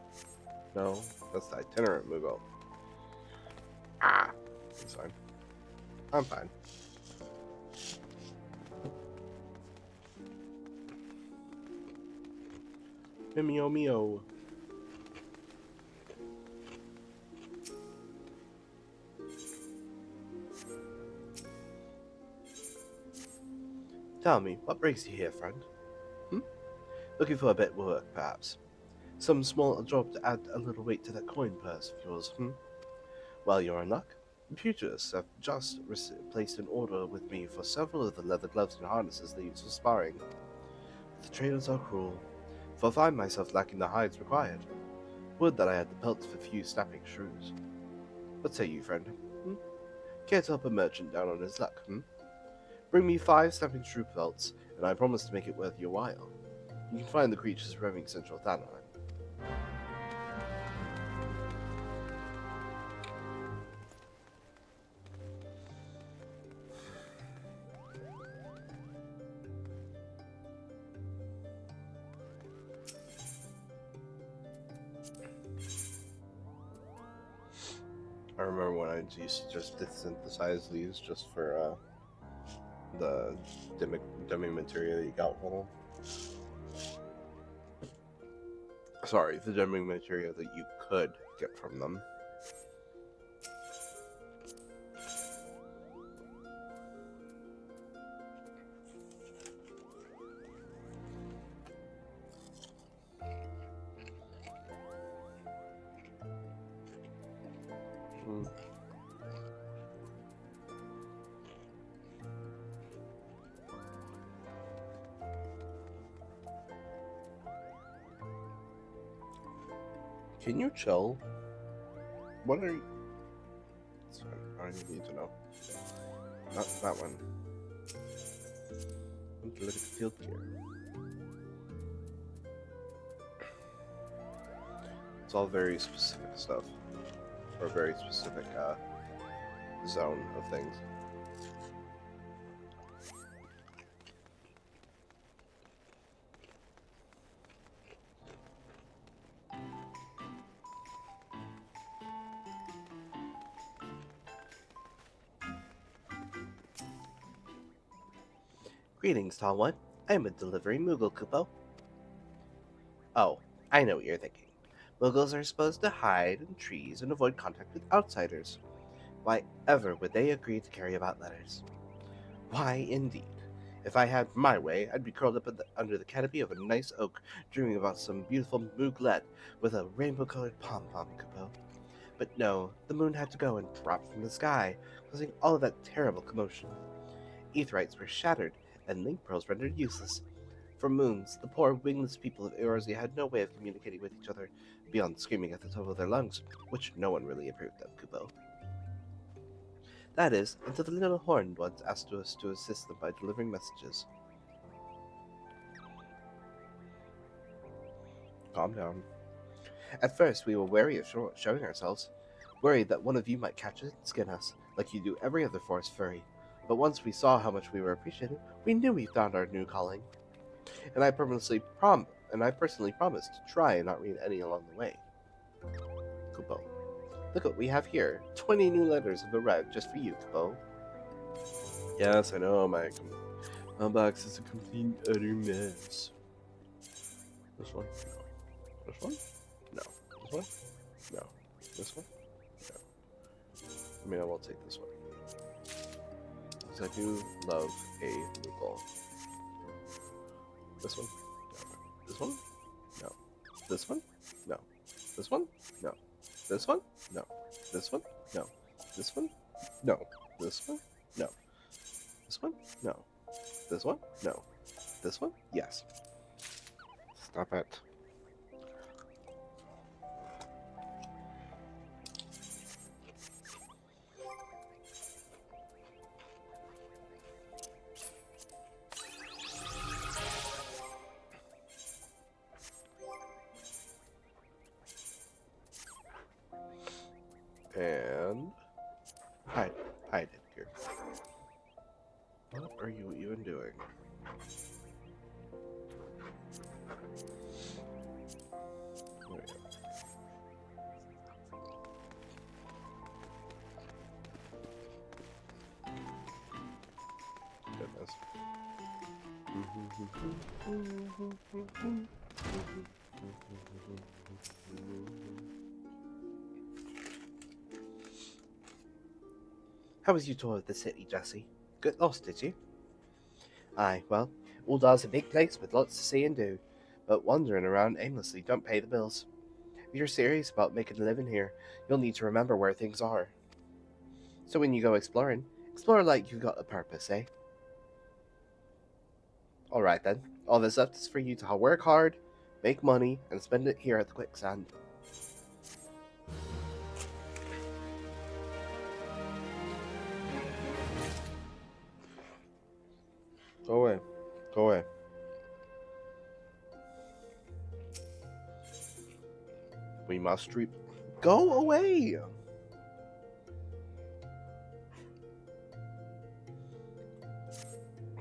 No, that's the itinerant Mughal. Ah! It's fine. I'm fine. Mimio mio. Tell me, what brings you here, friend? Looking for a bit of work, perhaps? Some small job to add a little weight to that coin purse of yours, Well, you're in luck. The pugilists have just placed an order with me for several of the leather gloves and harnesses they use for sparring. The traders are cruel, for I find myself lacking the hides required. Would that I had the pelts of a few snapping shrews. What say you, friend? Care to help a merchant down on his luck, Bring me 5 snapping shrew pelts, and I promise to make it worth your while. You can find the creatures roaming central Thanalan. I remember when I used to just synthesize these just for the demi material that you got from them. Sorry, the demi material that you could get from them. Can you chill? What are you... That's fine. I don't need to know. Not that one. Look at the field gear. It's all very specific stuff. Or very specific zone of things. Greetings, tall one. I am a delivery Moogle Kupo. Oh, I know what you're thinking. Moogles are supposed to hide in trees and avoid contact with outsiders. Why ever would they agree to carry about letters? Why, indeed. If I had my way, I'd be curled up under the canopy of a nice oak, dreaming about some beautiful Mooglet with a rainbow-colored pom-pom, Kupo. But no, the moon had to go and drop from the sky, causing all of that terrible commotion. Aetherites were shattered, and link pearls rendered useless. For moons, the poor wingless people of Eorzea had no way of communicating with each other beyond screaming at the top of their lungs, which no one really approved of, Kubo. That is, until the little horned ones asked us to assist them by delivering messages. Calm down. At first, we were wary of showing ourselves, worried that one of you might catch it and skin us, like you do every other forest furry. But once we saw how much we were appreciated, we knew we found our new calling. And I personally promised to try and not read any along the way. Kubo. Look what we have here. 20 new letters of red just for you, Kubo. Yes, I know, my box is a complete utter mess. This one? No. This one? No. This one? No. This one? No. I mean, I will take this one. Because I do love a Moogle. This one? No. This one? No. This one? No. This one? No. This one? No. This one? No. This one? No. This one? No. This one? No. This one? No. This one? Yes. Stop it. And hide it here. What are you even doing? There we go. Goodness. How was your tour of the city, Jesse? Got lost, did you? Aye, well, Ul'dah's a big place with lots to see and do, but wandering around aimlessly don't pay the bills. If you're serious about making a living here, you'll need to remember where things are. So when you go exploring, explore like you've got a purpose, eh? Alright then, all that's left is for you to work hard, make money, and spend it here at the quicksand. Go away. Go away. We must reap. Go away!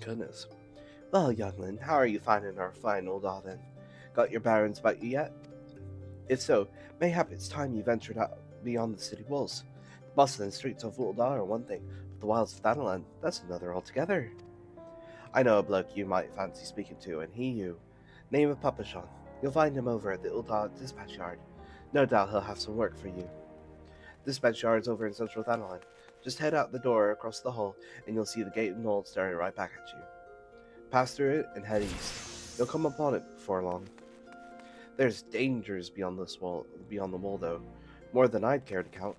Goodness. Well, youngling, how are you finding our fine Ul'dah then? Got your barons about you yet? If so, mayhap it's time you ventured out beyond the city walls. The bustling streets of Ul'dah are one thing, but the wilds of Thanalan, that's another altogether. I know a bloke you might fancy speaking to, and he you. Name of Papashon. You'll find him over at the Ul'dah dispatch yard. No doubt he'll have some work for you. Dispatch yard's over in central Thanalan. Just head out the door across the hall, and you'll see the gate of Nold staring right back at you. Pass through it and head east. You'll come upon it before long. There's dangers beyond the wall though, more than I'd care to count.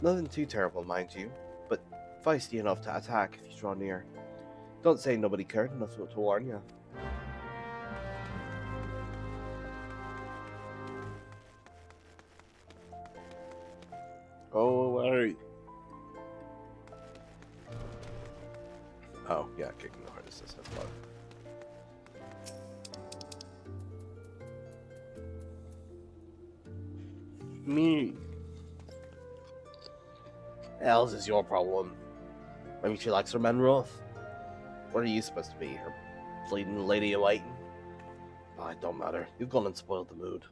Nothing too terrible, mind you, but feisty enough to attack if you draw near. Don't say nobody cared enough to warn you. Go away. Oh, yeah, kicking the hardest is fun. Me. Hell's is your problem. Maybe she likes her men rough. What are you supposed to be, her bleeding lady in waiting? Oh, it don't matter. You've gone and spoiled the mood.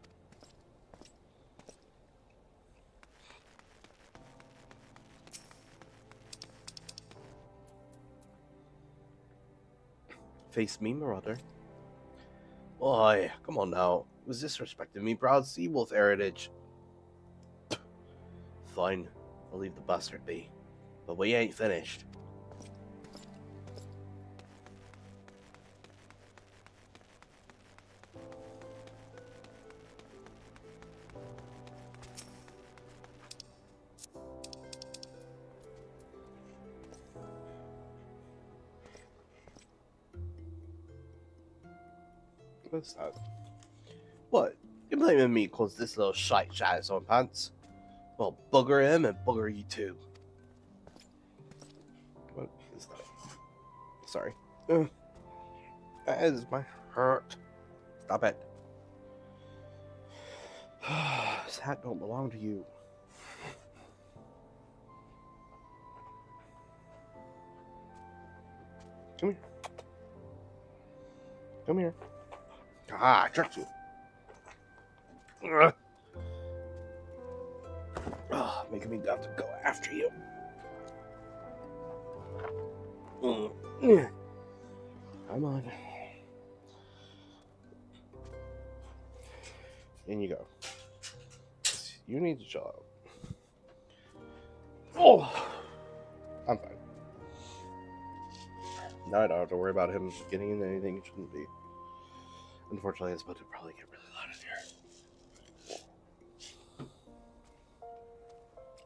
Face me, marauder. Oi, come on now. Who's disrespecting me proud Seawolf heritage? Fine, I'll leave the bastard be. But we ain't finished. What's that? What? You're blaming me cause this little shite shat his own pants? Well, bugger him and bugger you too. What is that? Sorry. That is my hurt. Stop it. This hat don't belong to you. Come here. Come here. Ah, I tricked you. Making me have to go after you. Come on. In you go. You need to chill out. Oh! I'm fine. Now I don't have to worry about him getting into anything he shouldn't be. Unfortunately, it's about to probably get really loud in here.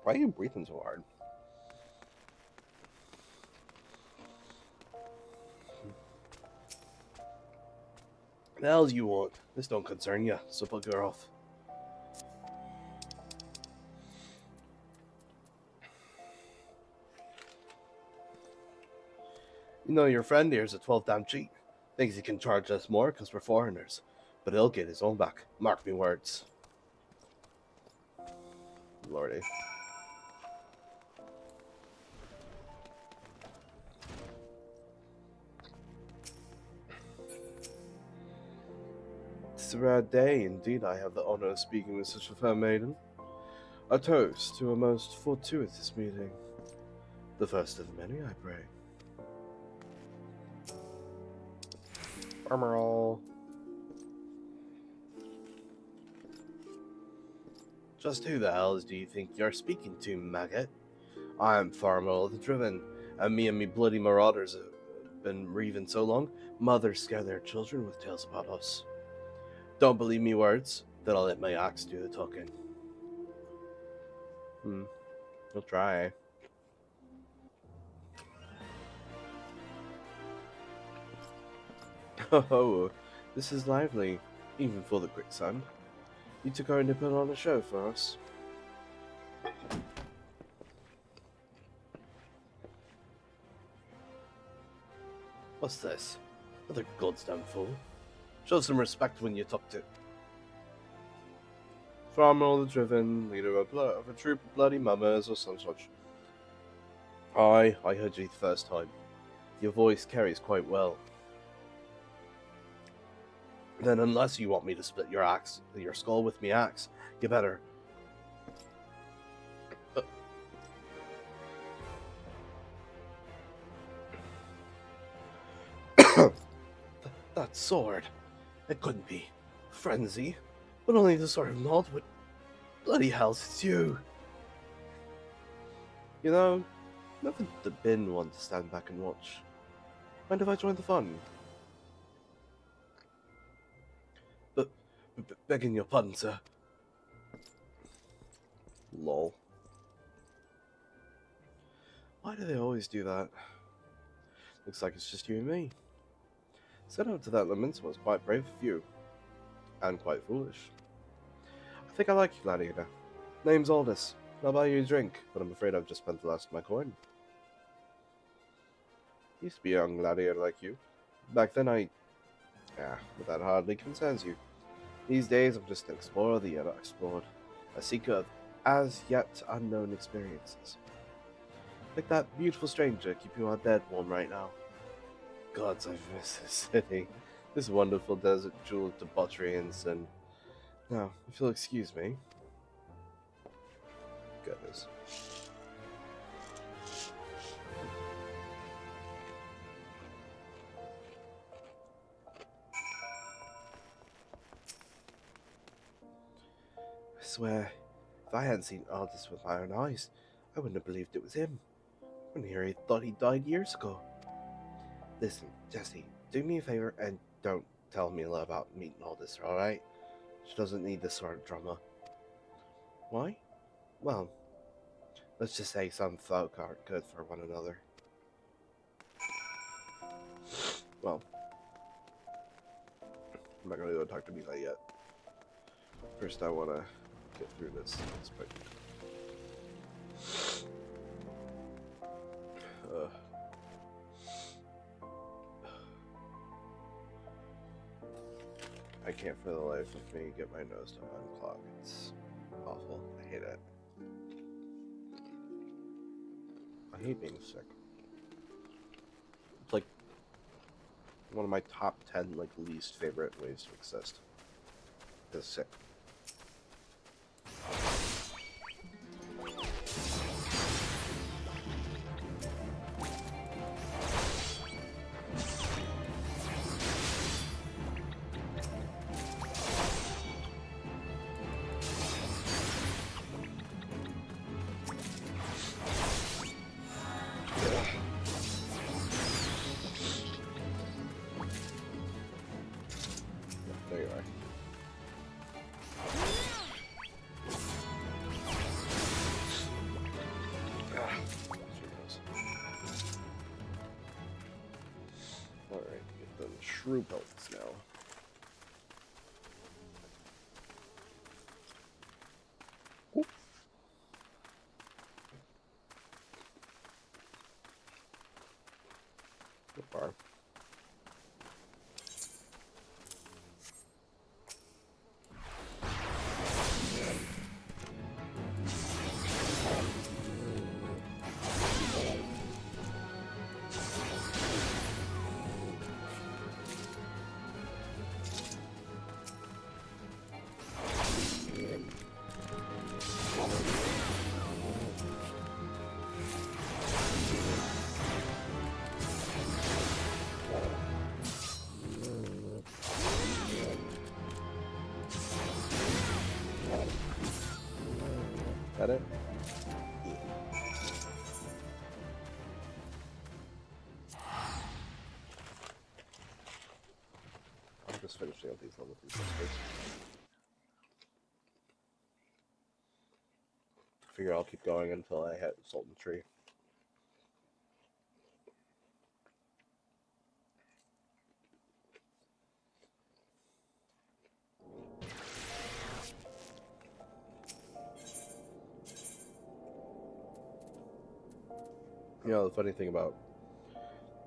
Why are you breathing so hard? The hell you want? This don't concern you, so bugger off. You know, your friend here's a 12 damn cheat. Thinks he can charge us more because we're foreigners. But he'll get his own back. Mark me words. Lordy. It's a rare day indeed. I have the honor of speaking with such a fair maiden. A toast to a most fortuitous meeting. The first of many, I pray. Armorall. Just who the hell do you think you're speaking to, maggot? I'm Farmer the Driven, and me bloody marauders have been reaving so long, mothers scare their children with tales about us. Don't believe me words, then I'll let my axe do the talking. We'll try. Oh, this is lively, even for the quicksand. You took our to put on a show for us. What's this? Another goddamn fool. Show some respect when you talk to Farmer the Driven, leader of a troop of bloody mummers or some such. I heard you the first time. Your voice carries quite well. Then unless you want me to split your skull with me axe, you better. That sword. It couldn't be frenzy, but only the sort of nod with bloody hell, it's you. You know, never been one to stand back and watch. Mind if I join the fun? Begging your pardon, sir. Lol. Why do they always do that? Looks like it's just you and me. Set out to that lament was quite brave of you. And quite foolish. I think I like you, Gladiator. Name's Ul'dah. I'll buy you a drink, but I'm afraid I've just spent the last of my coin. Used to be a young gladiator like you. Back then but that hardly concerns you. These days, I'm just an explorer of the unexplored, a seeker of as-yet unknown experiences. Like that beautiful stranger keeping our bed warm right now. Gods, I've missed this city. This wonderful desert jewel of debauchery and sin. Now, if you'll excuse me. Goodness. I swear, if I hadn't seen Ul'dah with my own eyes, I wouldn't have believed it was him. When he thought he died years ago. Listen, Jesse, do me a favor and don't tell Mila about meeting Ul'dah, alright? She doesn't need this sort of drama. Why? Well, let's just say some folk aren't good for one another. Well, I'm not gonna go talk to Mila yet. First, I want to get through this aspect. I can't for the life of me get my nose to unclog. It's awful. I hate it. I hate being sick. It's like one of my top 10 like least favorite ways to exist. Is sick. There you are. Alright, get the shrew pelts now. Oop. So far. That it? Yeah. I'm just finishing up these level 2 sisters. Figure I'll keep going until I hit Sultan Tree. You know, the funny thing about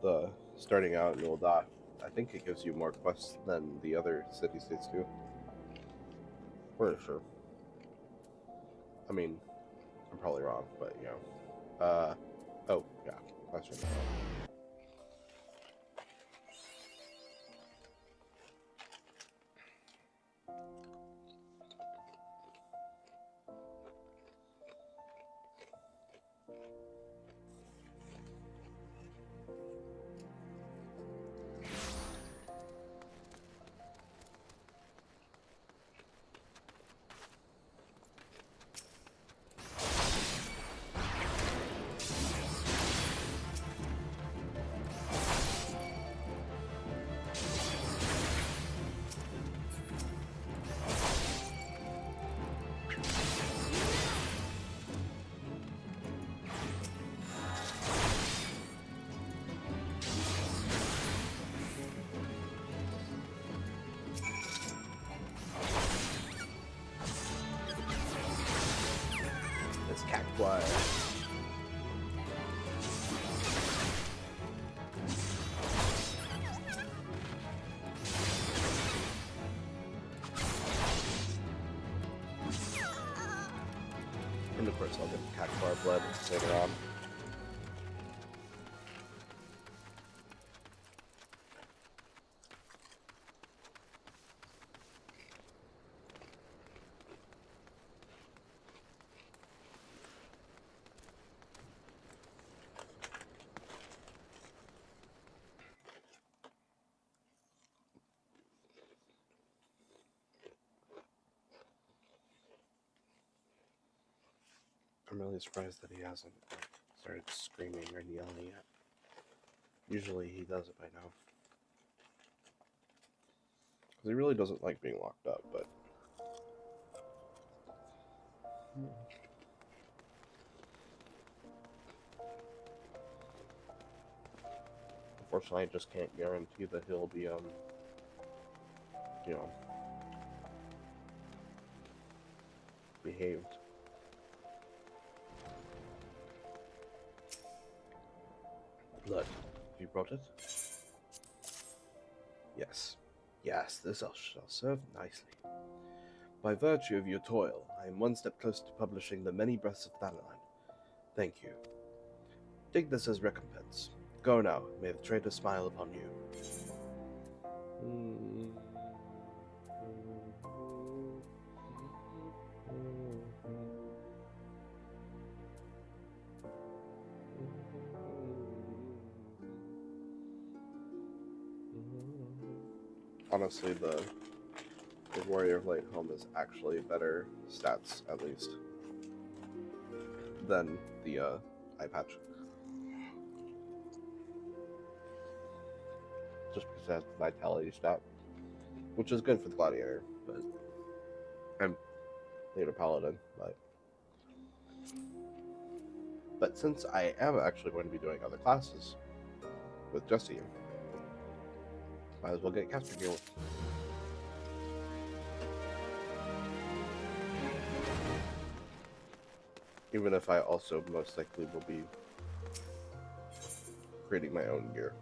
the starting out in Ul'dah, I think it gives you more quests than the other city-states do. Pretty sure. I mean, I'm probably wrong, but you know. Oh, yeah. Question. This cactuar. And of course I'll get the cactuar blood later on. I'm really surprised that he hasn't started screaming or yelling yet. Usually he does it by now. Because he really doesn't like being locked up, but... Unfortunately, I just can't guarantee that he'll be, you know, behaved. Blood, you brought it? Yes. Yes, this shall serve nicely. By virtue of your toil, I am one step closer to publishing the many breaths of Thanalan. Thank you. Take this as recompense. Go now, and may the traitor smile upon you. Honestly, the Warrior of Light Helm is actually better stats, at least, than the eye patch. Just because it has the vitality stat, which is good for the Gladiator, but I'm later Paladin, but since I am actually going to be doing other classes with Jesse, might as well get caster gear. Even if I also most likely will be creating my own gear.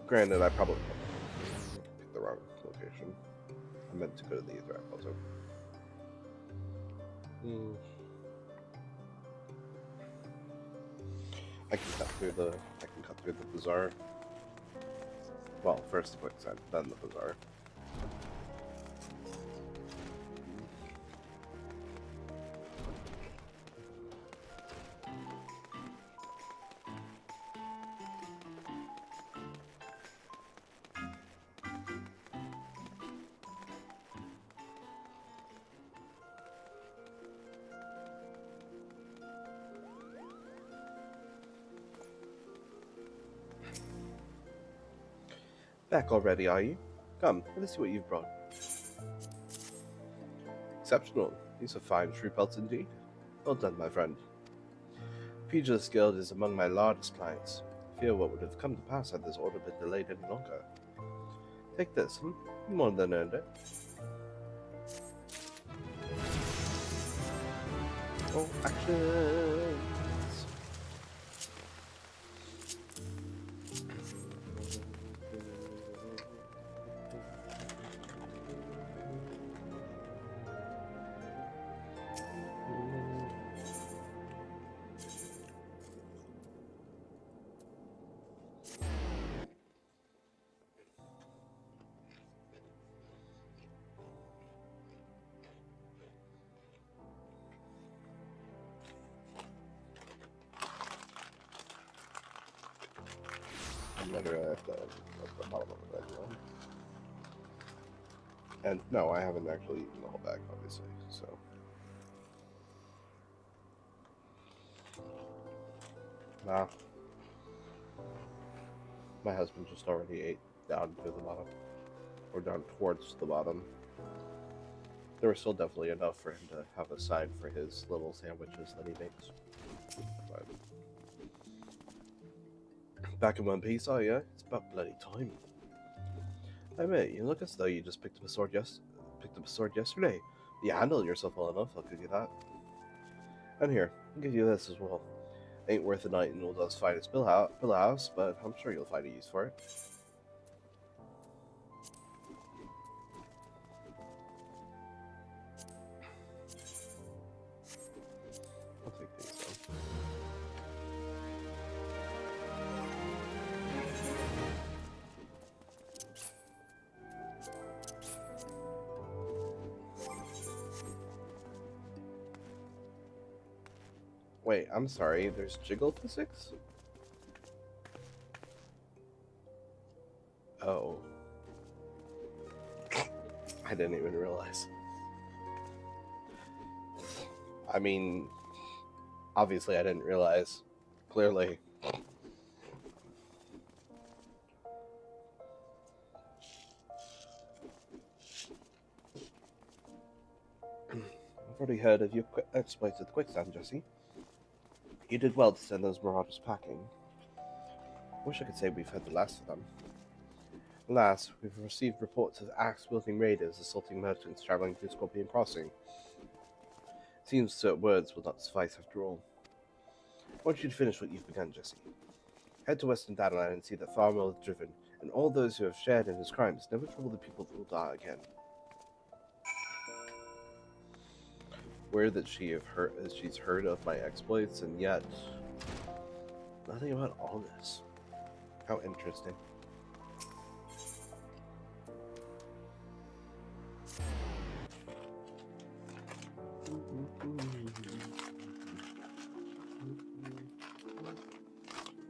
Granted, I probably picked the wrong location. I meant to go to the Aether also. I can cut through the bazaar. Well, first the quicksand, then the bazaar. Back already, are you? Come, let us see what you've brought. Exceptional. These are fine true pelts indeed. Well done, my friend. Pugilist Guild is among my largest clients. I fear what would have come to pass had this order been delayed any longer. Take this, You more than earned it. Oh, actions! Literally at the bottom of the bag. And no, I haven't actually eaten the whole bag, obviously, so. Nah. My husband just already ate down to the bottom. Or down towards the bottom. There was still definitely enough for him to have aside for his little sandwiches that he makes. But Back in one piece, are you? It's about bloody time. Hey mate, you look as though you just picked up a sword yesterday. You handled yourself well enough, I'll give you that. And here, I'll give you this as well. Ain't worth a night in Ul'dah's finest pillow house, but I'm sure you'll find a use for it. I'll take these though. Wait, I'm sorry, there's jiggle physics? Oh. I didn't even realize. I mean, obviously I didn't realize. Clearly. I've already heard of your exploits at the quicksand, Jesse. You did well to send those marauders packing. Wish I could say we've had the last of them. Alas, we've received reports of axe-wielding raiders assaulting merchants traveling through Scorpion Crossing. Seems that words will not suffice after all. I want you to finish what you've begun, Jesse. Head to Western Dadaland and see that Farwell is driven, and all those who have shared in his crimes never trouble the people of Ul'dah again. Weird that she's heard of my exploits, and yet nothing about all this. How interesting.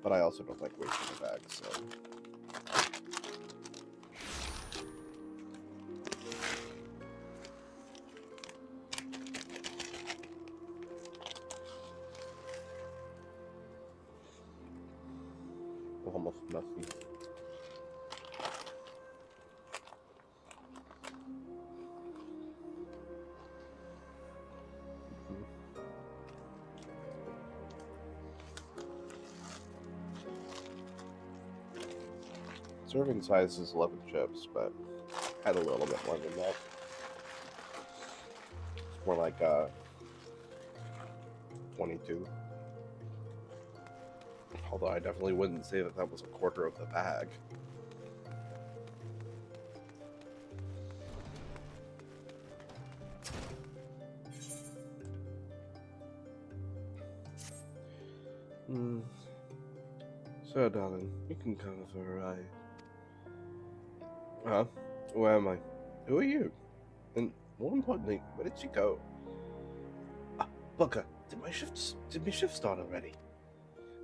But I also don't like wasting the bag, so. Almost nothing. Serving size is 11 chips, but had a little bit more than that. It's more like 22. Although I definitely wouldn't say that that was a quarter of the bag. So, darling, you can come for a ride. Huh? Where am I? Who are you? And more importantly, where did she go? Booker, did my shift start already?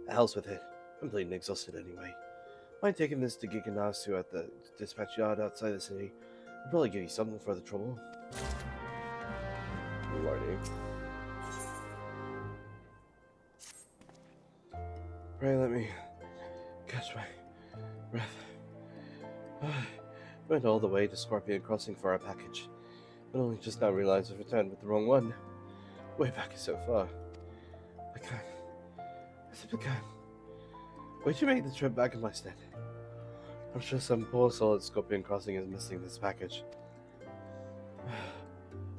The hell's with it. I'm bleeding exhausted anyway. Mind taking this to Giganasu at the dispatch yard outside the city? I'll probably give you something for the trouble. Lordy. Pray let me catch my breath. Went all the way to Scorpion Crossing for our package, but only just now realized I've returned with the wrong one. Way back is so far. I can't. I simply can't. Why'd you make the trip back in my stead? I'm sure some poor soul at Scorpion Crossing is missing this package.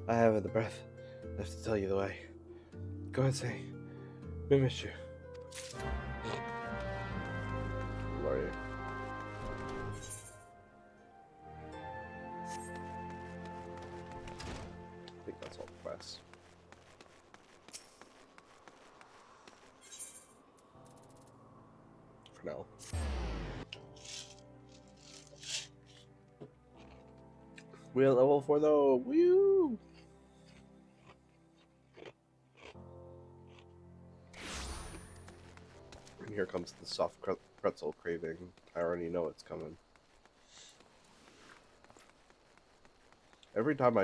I haven't the breath left to tell you the way. Go and say, we miss you. Lordy. I think that's all the quests. For now. We're at level 4 though. Woo! And here comes the soft pretzel craving. I already know it's coming. Every time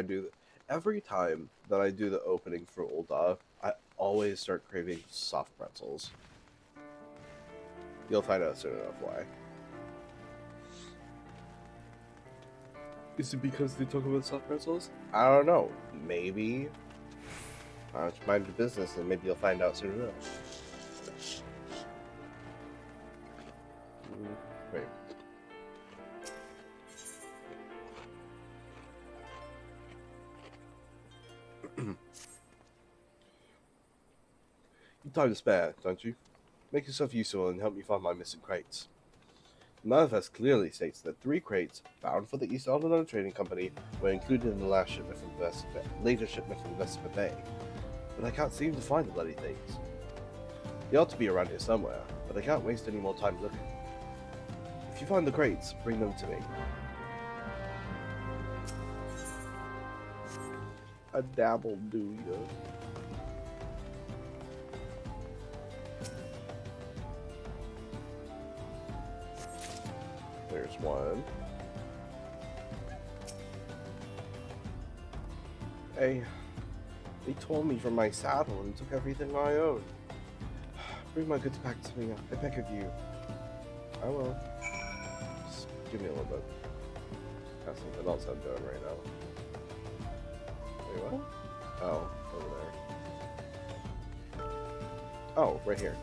that I do the opening for Ul'dah, I always start craving soft pretzels. You'll find out soon enough why. Is it because they talk about soft pretzels? I don't know. Maybe. Why don't you mind your business and maybe you'll find out soon enough. Wait. You time to spare, don't you? Make yourself useful and help me find my missing crates. The manifest clearly states that 3 crates, bound for the East Alderney Trading Company, were included in the later shipment from Vespa Bay. But I can't seem to find the bloody things. They ought to be around here somewhere, but I can't waste any more time looking. If you find the crates, bring them to me. A dabble, do ya? There's one. Hey, they tore me from my saddle and took everything I own. Bring my goods back to me, I beg of you. I will. Just give me a little bit. Got something else I'm doing right now. Wait, what? Oh, over there. Oh, right here.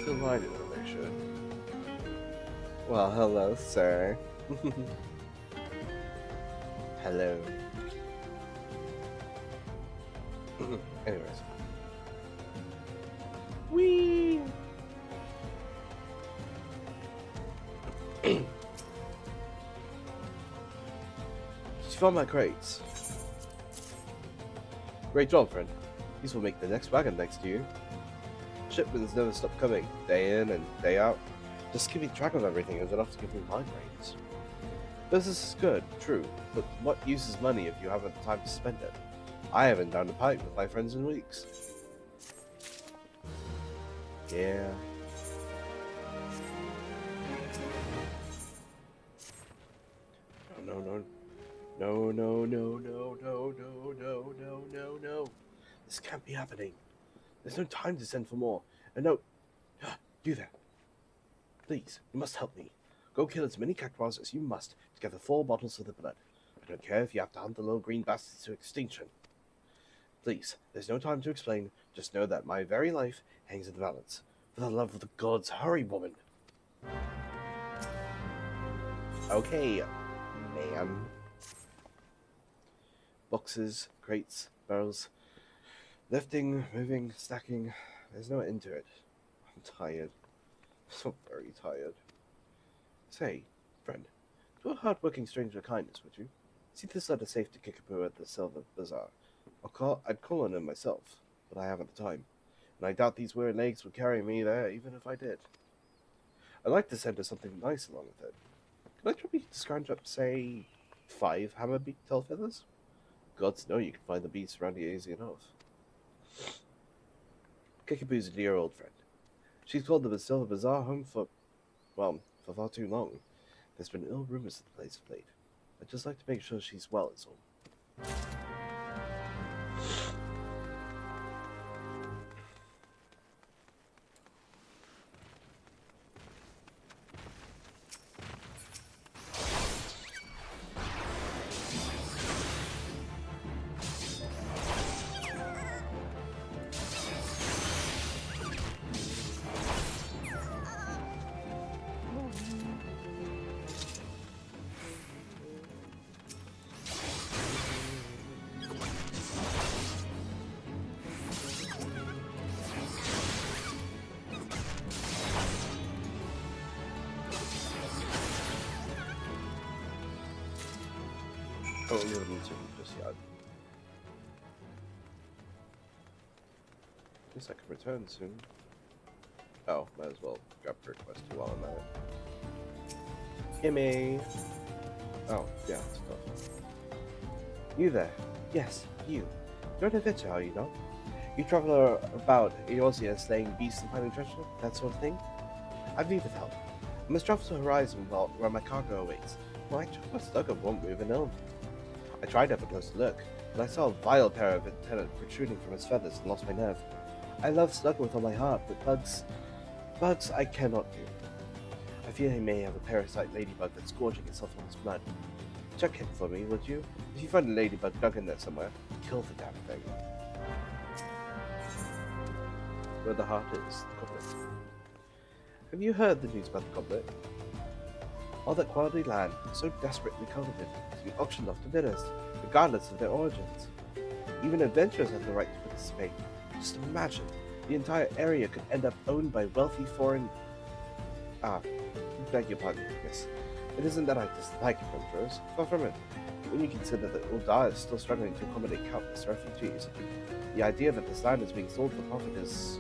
Still lighter than they should. Well, hello, sir. Hello. Anyways. Whee! She found my crates. Great job, friend. These will make the next wagon next to you. Shipments never stop coming, day in and day out. Just keeping track of everything is enough to give me migraines. Business is good, true, but what use is money if you haven't the time to spend it? I haven't downed a pipe with my friends in weeks. Yeah. No, no, no, no, no, no, no, no, no, no, no, no. This can't be happening. There's no time to send for more. And no, do that. Please, you must help me. Go kill as many cactuars as you must to gather 4 bottles of the blood. I don't care if you have to hunt the little green bastards to extinction. Please, there's no time to explain. Just know that my very life hangs in the balance. For the love of the gods, hurry, woman. Okay, ma'am. Boxes, crates, barrels. Lifting, moving, stacking. There's no end to it. I'm tired. So very tired. Say, friend, do a hard-working stranger a kindness, would you? See this letter safe to Kickapoo at the Silver Bazaar. I'd call on him myself, but I haven't the time. And I doubt these weird legs would carry me there, even if I did. I'd like to send her something nice along with it. Could I try to scrounge up, say, 5 hammerbeak tail feathers? Gods know you can find the beasts around here easy enough. Kickapoo's a dear old friend. She's called the Silver Bazaar home for far too long. There's been ill rumors of the place of late. I'd just like to make sure she's well, is all. Oh, you don't need to just yet. Guess I can return soon. Oh, might as well grab her quest while I'm at it. Gimme! Oh, yeah, it's tough. You there? Yes, you. You're an adventurer, are you not? You travel about Eorzea slaying beasts and finding treasure, that sort of thing? I've need of help. I must travel to the horizon where my cargo awaits. My slugger won't move an elm. I tried to have a closer look, but I saw a vile pair of antennae protruding from his feathers and lost my nerve. I love Slugger with all my heart, but bugs I cannot do. I fear he may have a parasite ladybug that's gorging itself on his blood. Check him for me, would you? If you find a ladybug dug in there somewhere, kill the damn thing. Where the heart is, the goblet. Have you heard the news about the goblet? All that quality land, so desperately coveted, to be auctioned off to bidders, regardless of their origins. Even adventurers have the right to participate. Just imagine, the entire area could end up owned by wealthy foreign... beg your pardon, miss. It isn't that I dislike adventurers, far from it. When you consider that Ul'dah is still struggling to accommodate countless refugees, the idea that this land is being sold for profit is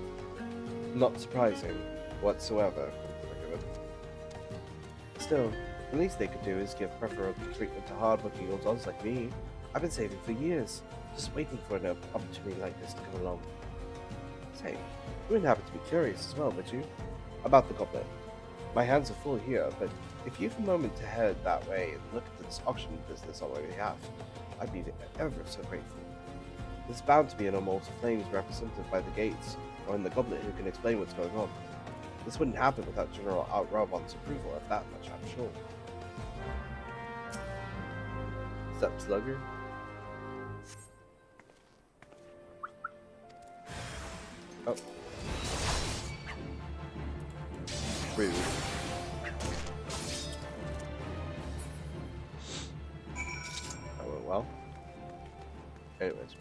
not surprising whatsoever. Still, the least they could do is give preferable treatment to hard-working Ul'dahs like me. I've been saving for years, just waiting for an opportunity like this to come along. Say, you wouldn't happen to be curious as well, would you? About the goblet. My hands are full here, but if you have a moment to head that way and look at this auction business on my behalf, I'd be ever so grateful. There's bound to be an immortal flames represented by the gates, or in the goblet who can explain what's going on. This wouldn't happen without General Outrobon's approval, of that much I'm sure. Sup, Slugger? Oh. Rude. That went well. Anyways.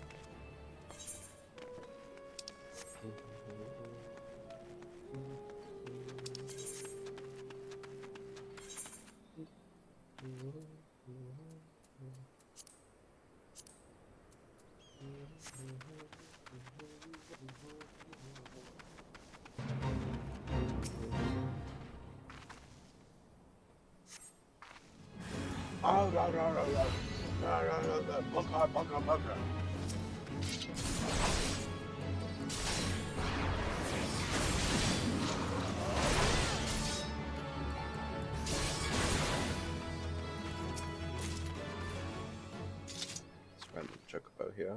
Random chocobo here.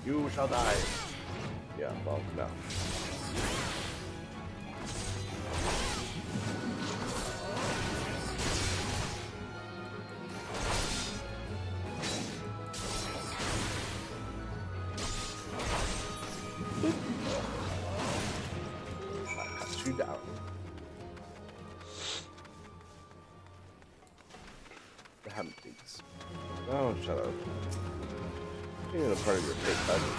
You shall die. Yeah, well, no. I cut you down. The Hamptons. Oh, shut up. You're in a part of your fake budget.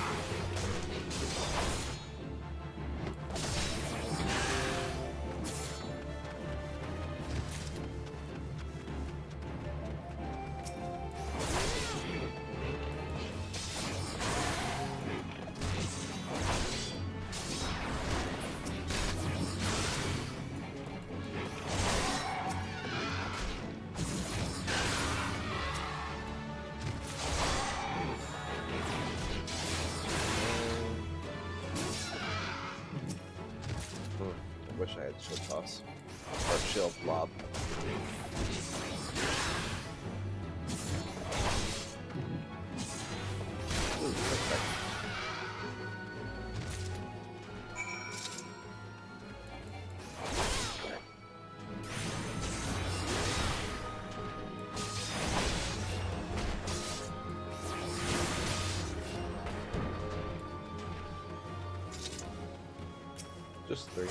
I wish I had shield toss. Or shield blob. Ooh, perfect. Just 3.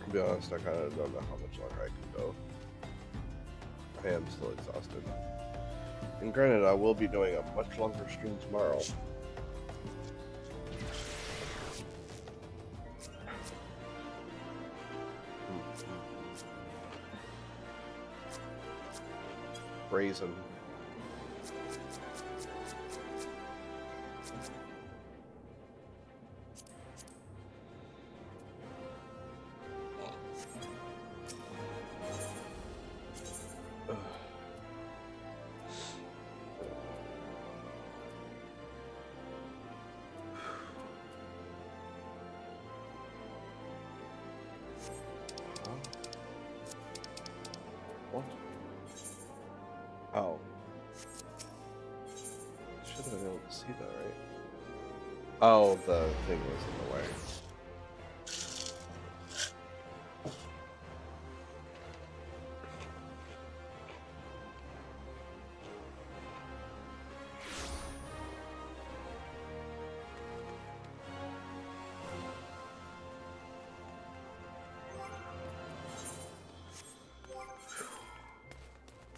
To be honest, I kind of don't know how much longer I can go. I am still exhausted. And granted, I will be doing a much longer stream tomorrow. Brazen. What? Oh. Should have been able to see that, right? Oh, the thing was in the way.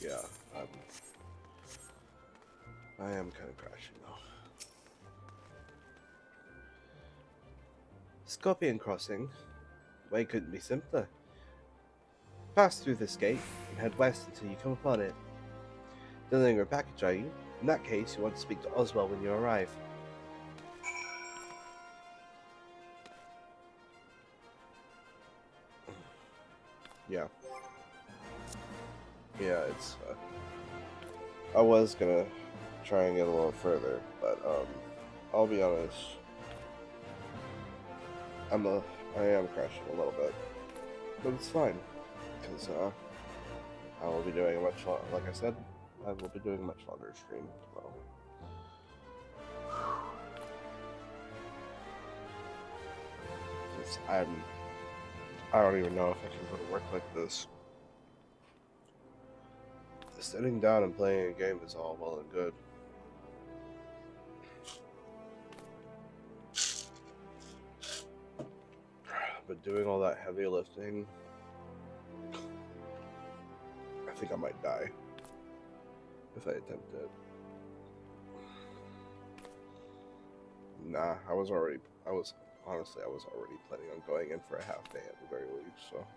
yeah, I am kind of crashing though. Scorpion Crossing. Way couldn't be simpler. Pass through this gate and head west until you come upon it. Delivering a package, are you? In that case, you want to speak to Oswald when you arrive. Yeah. Yeah, it's, I was gonna try and get a little further, but, I'll be honest. I am crashing a little bit. But it's fine. Because, I will be doing a much longer, like I said, I will be doing a much longer stream tomorrow. I don't even know if I can go to work like this. Sitting down and playing a game is all well and good. But doing all that heavy lifting, I think I might die if I attempt it. Nah, I was already planning on going in for a half day at the very least, so.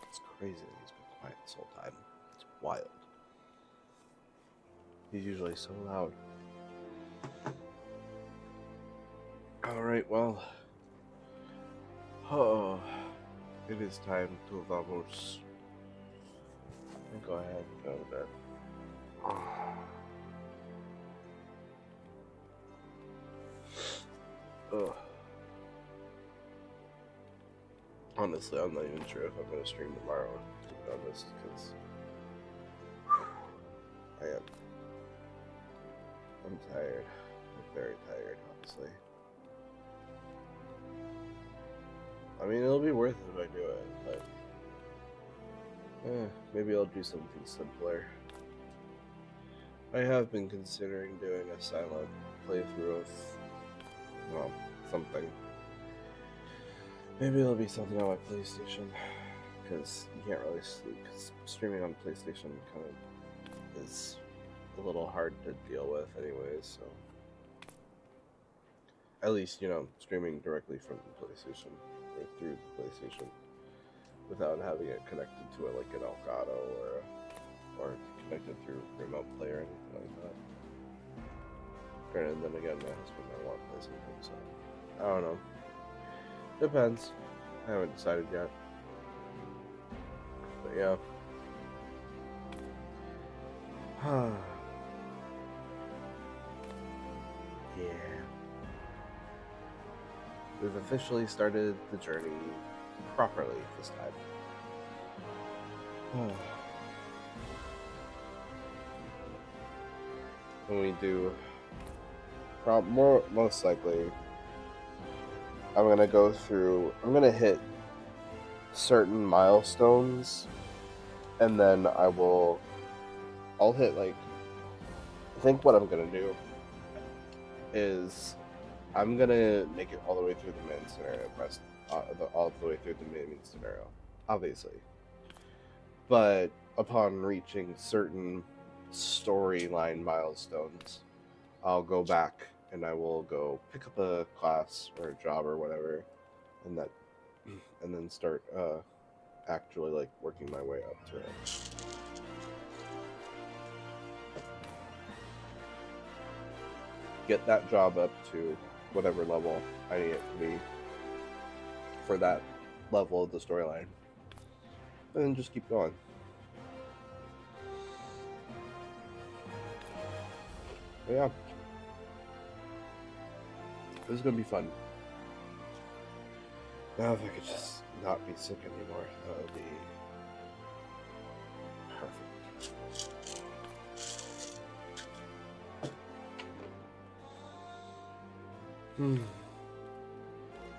It's crazy that he's been quiet this whole time. It's wild. He's usually so loud. Alright, well. Oh, it is time to vamos. Go ahead and go to bed. Ugh. Honestly, I'm not even sure if I'm going to stream tomorrow, to be honest, because I'm tired. I'm very tired, honestly. I mean, it'll be worth it if I do it, but maybe I'll do something simpler. I have been considering doing a silent playthrough of, well, something. Maybe it'll be something on my PlayStation, because you can't really sleep, because streaming on PlayStation kind of is a little hard to deal with anyways, so. At least, you know, streaming directly from the PlayStation, or through the PlayStation, without having it connected to it like an Elgato or connected through remote play or anything like that. Granted, then again, my husband might want to play something, so I don't know. Depends. I haven't decided yet. But yeah. Yeah. We've officially started the journey properly this time. When we do, most likely, I'm gonna hit certain milestones, and then I'll hit, like, I think what I'm gonna do is I'm gonna make it all the way through the main scenario quest, all the way through the main scenario, obviously. But upon reaching certain storyline milestones, I'll go back and I will go pick up a class or a job or whatever, and then start actually, like, working my way up to it. Get that job up to whatever level I need it to be for that level of the storyline, and then just keep going. But yeah, this is gonna be fun. Now, if I could just not be sick anymore, that would be perfect.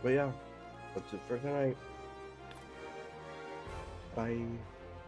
But yeah, that's it for tonight. Bye.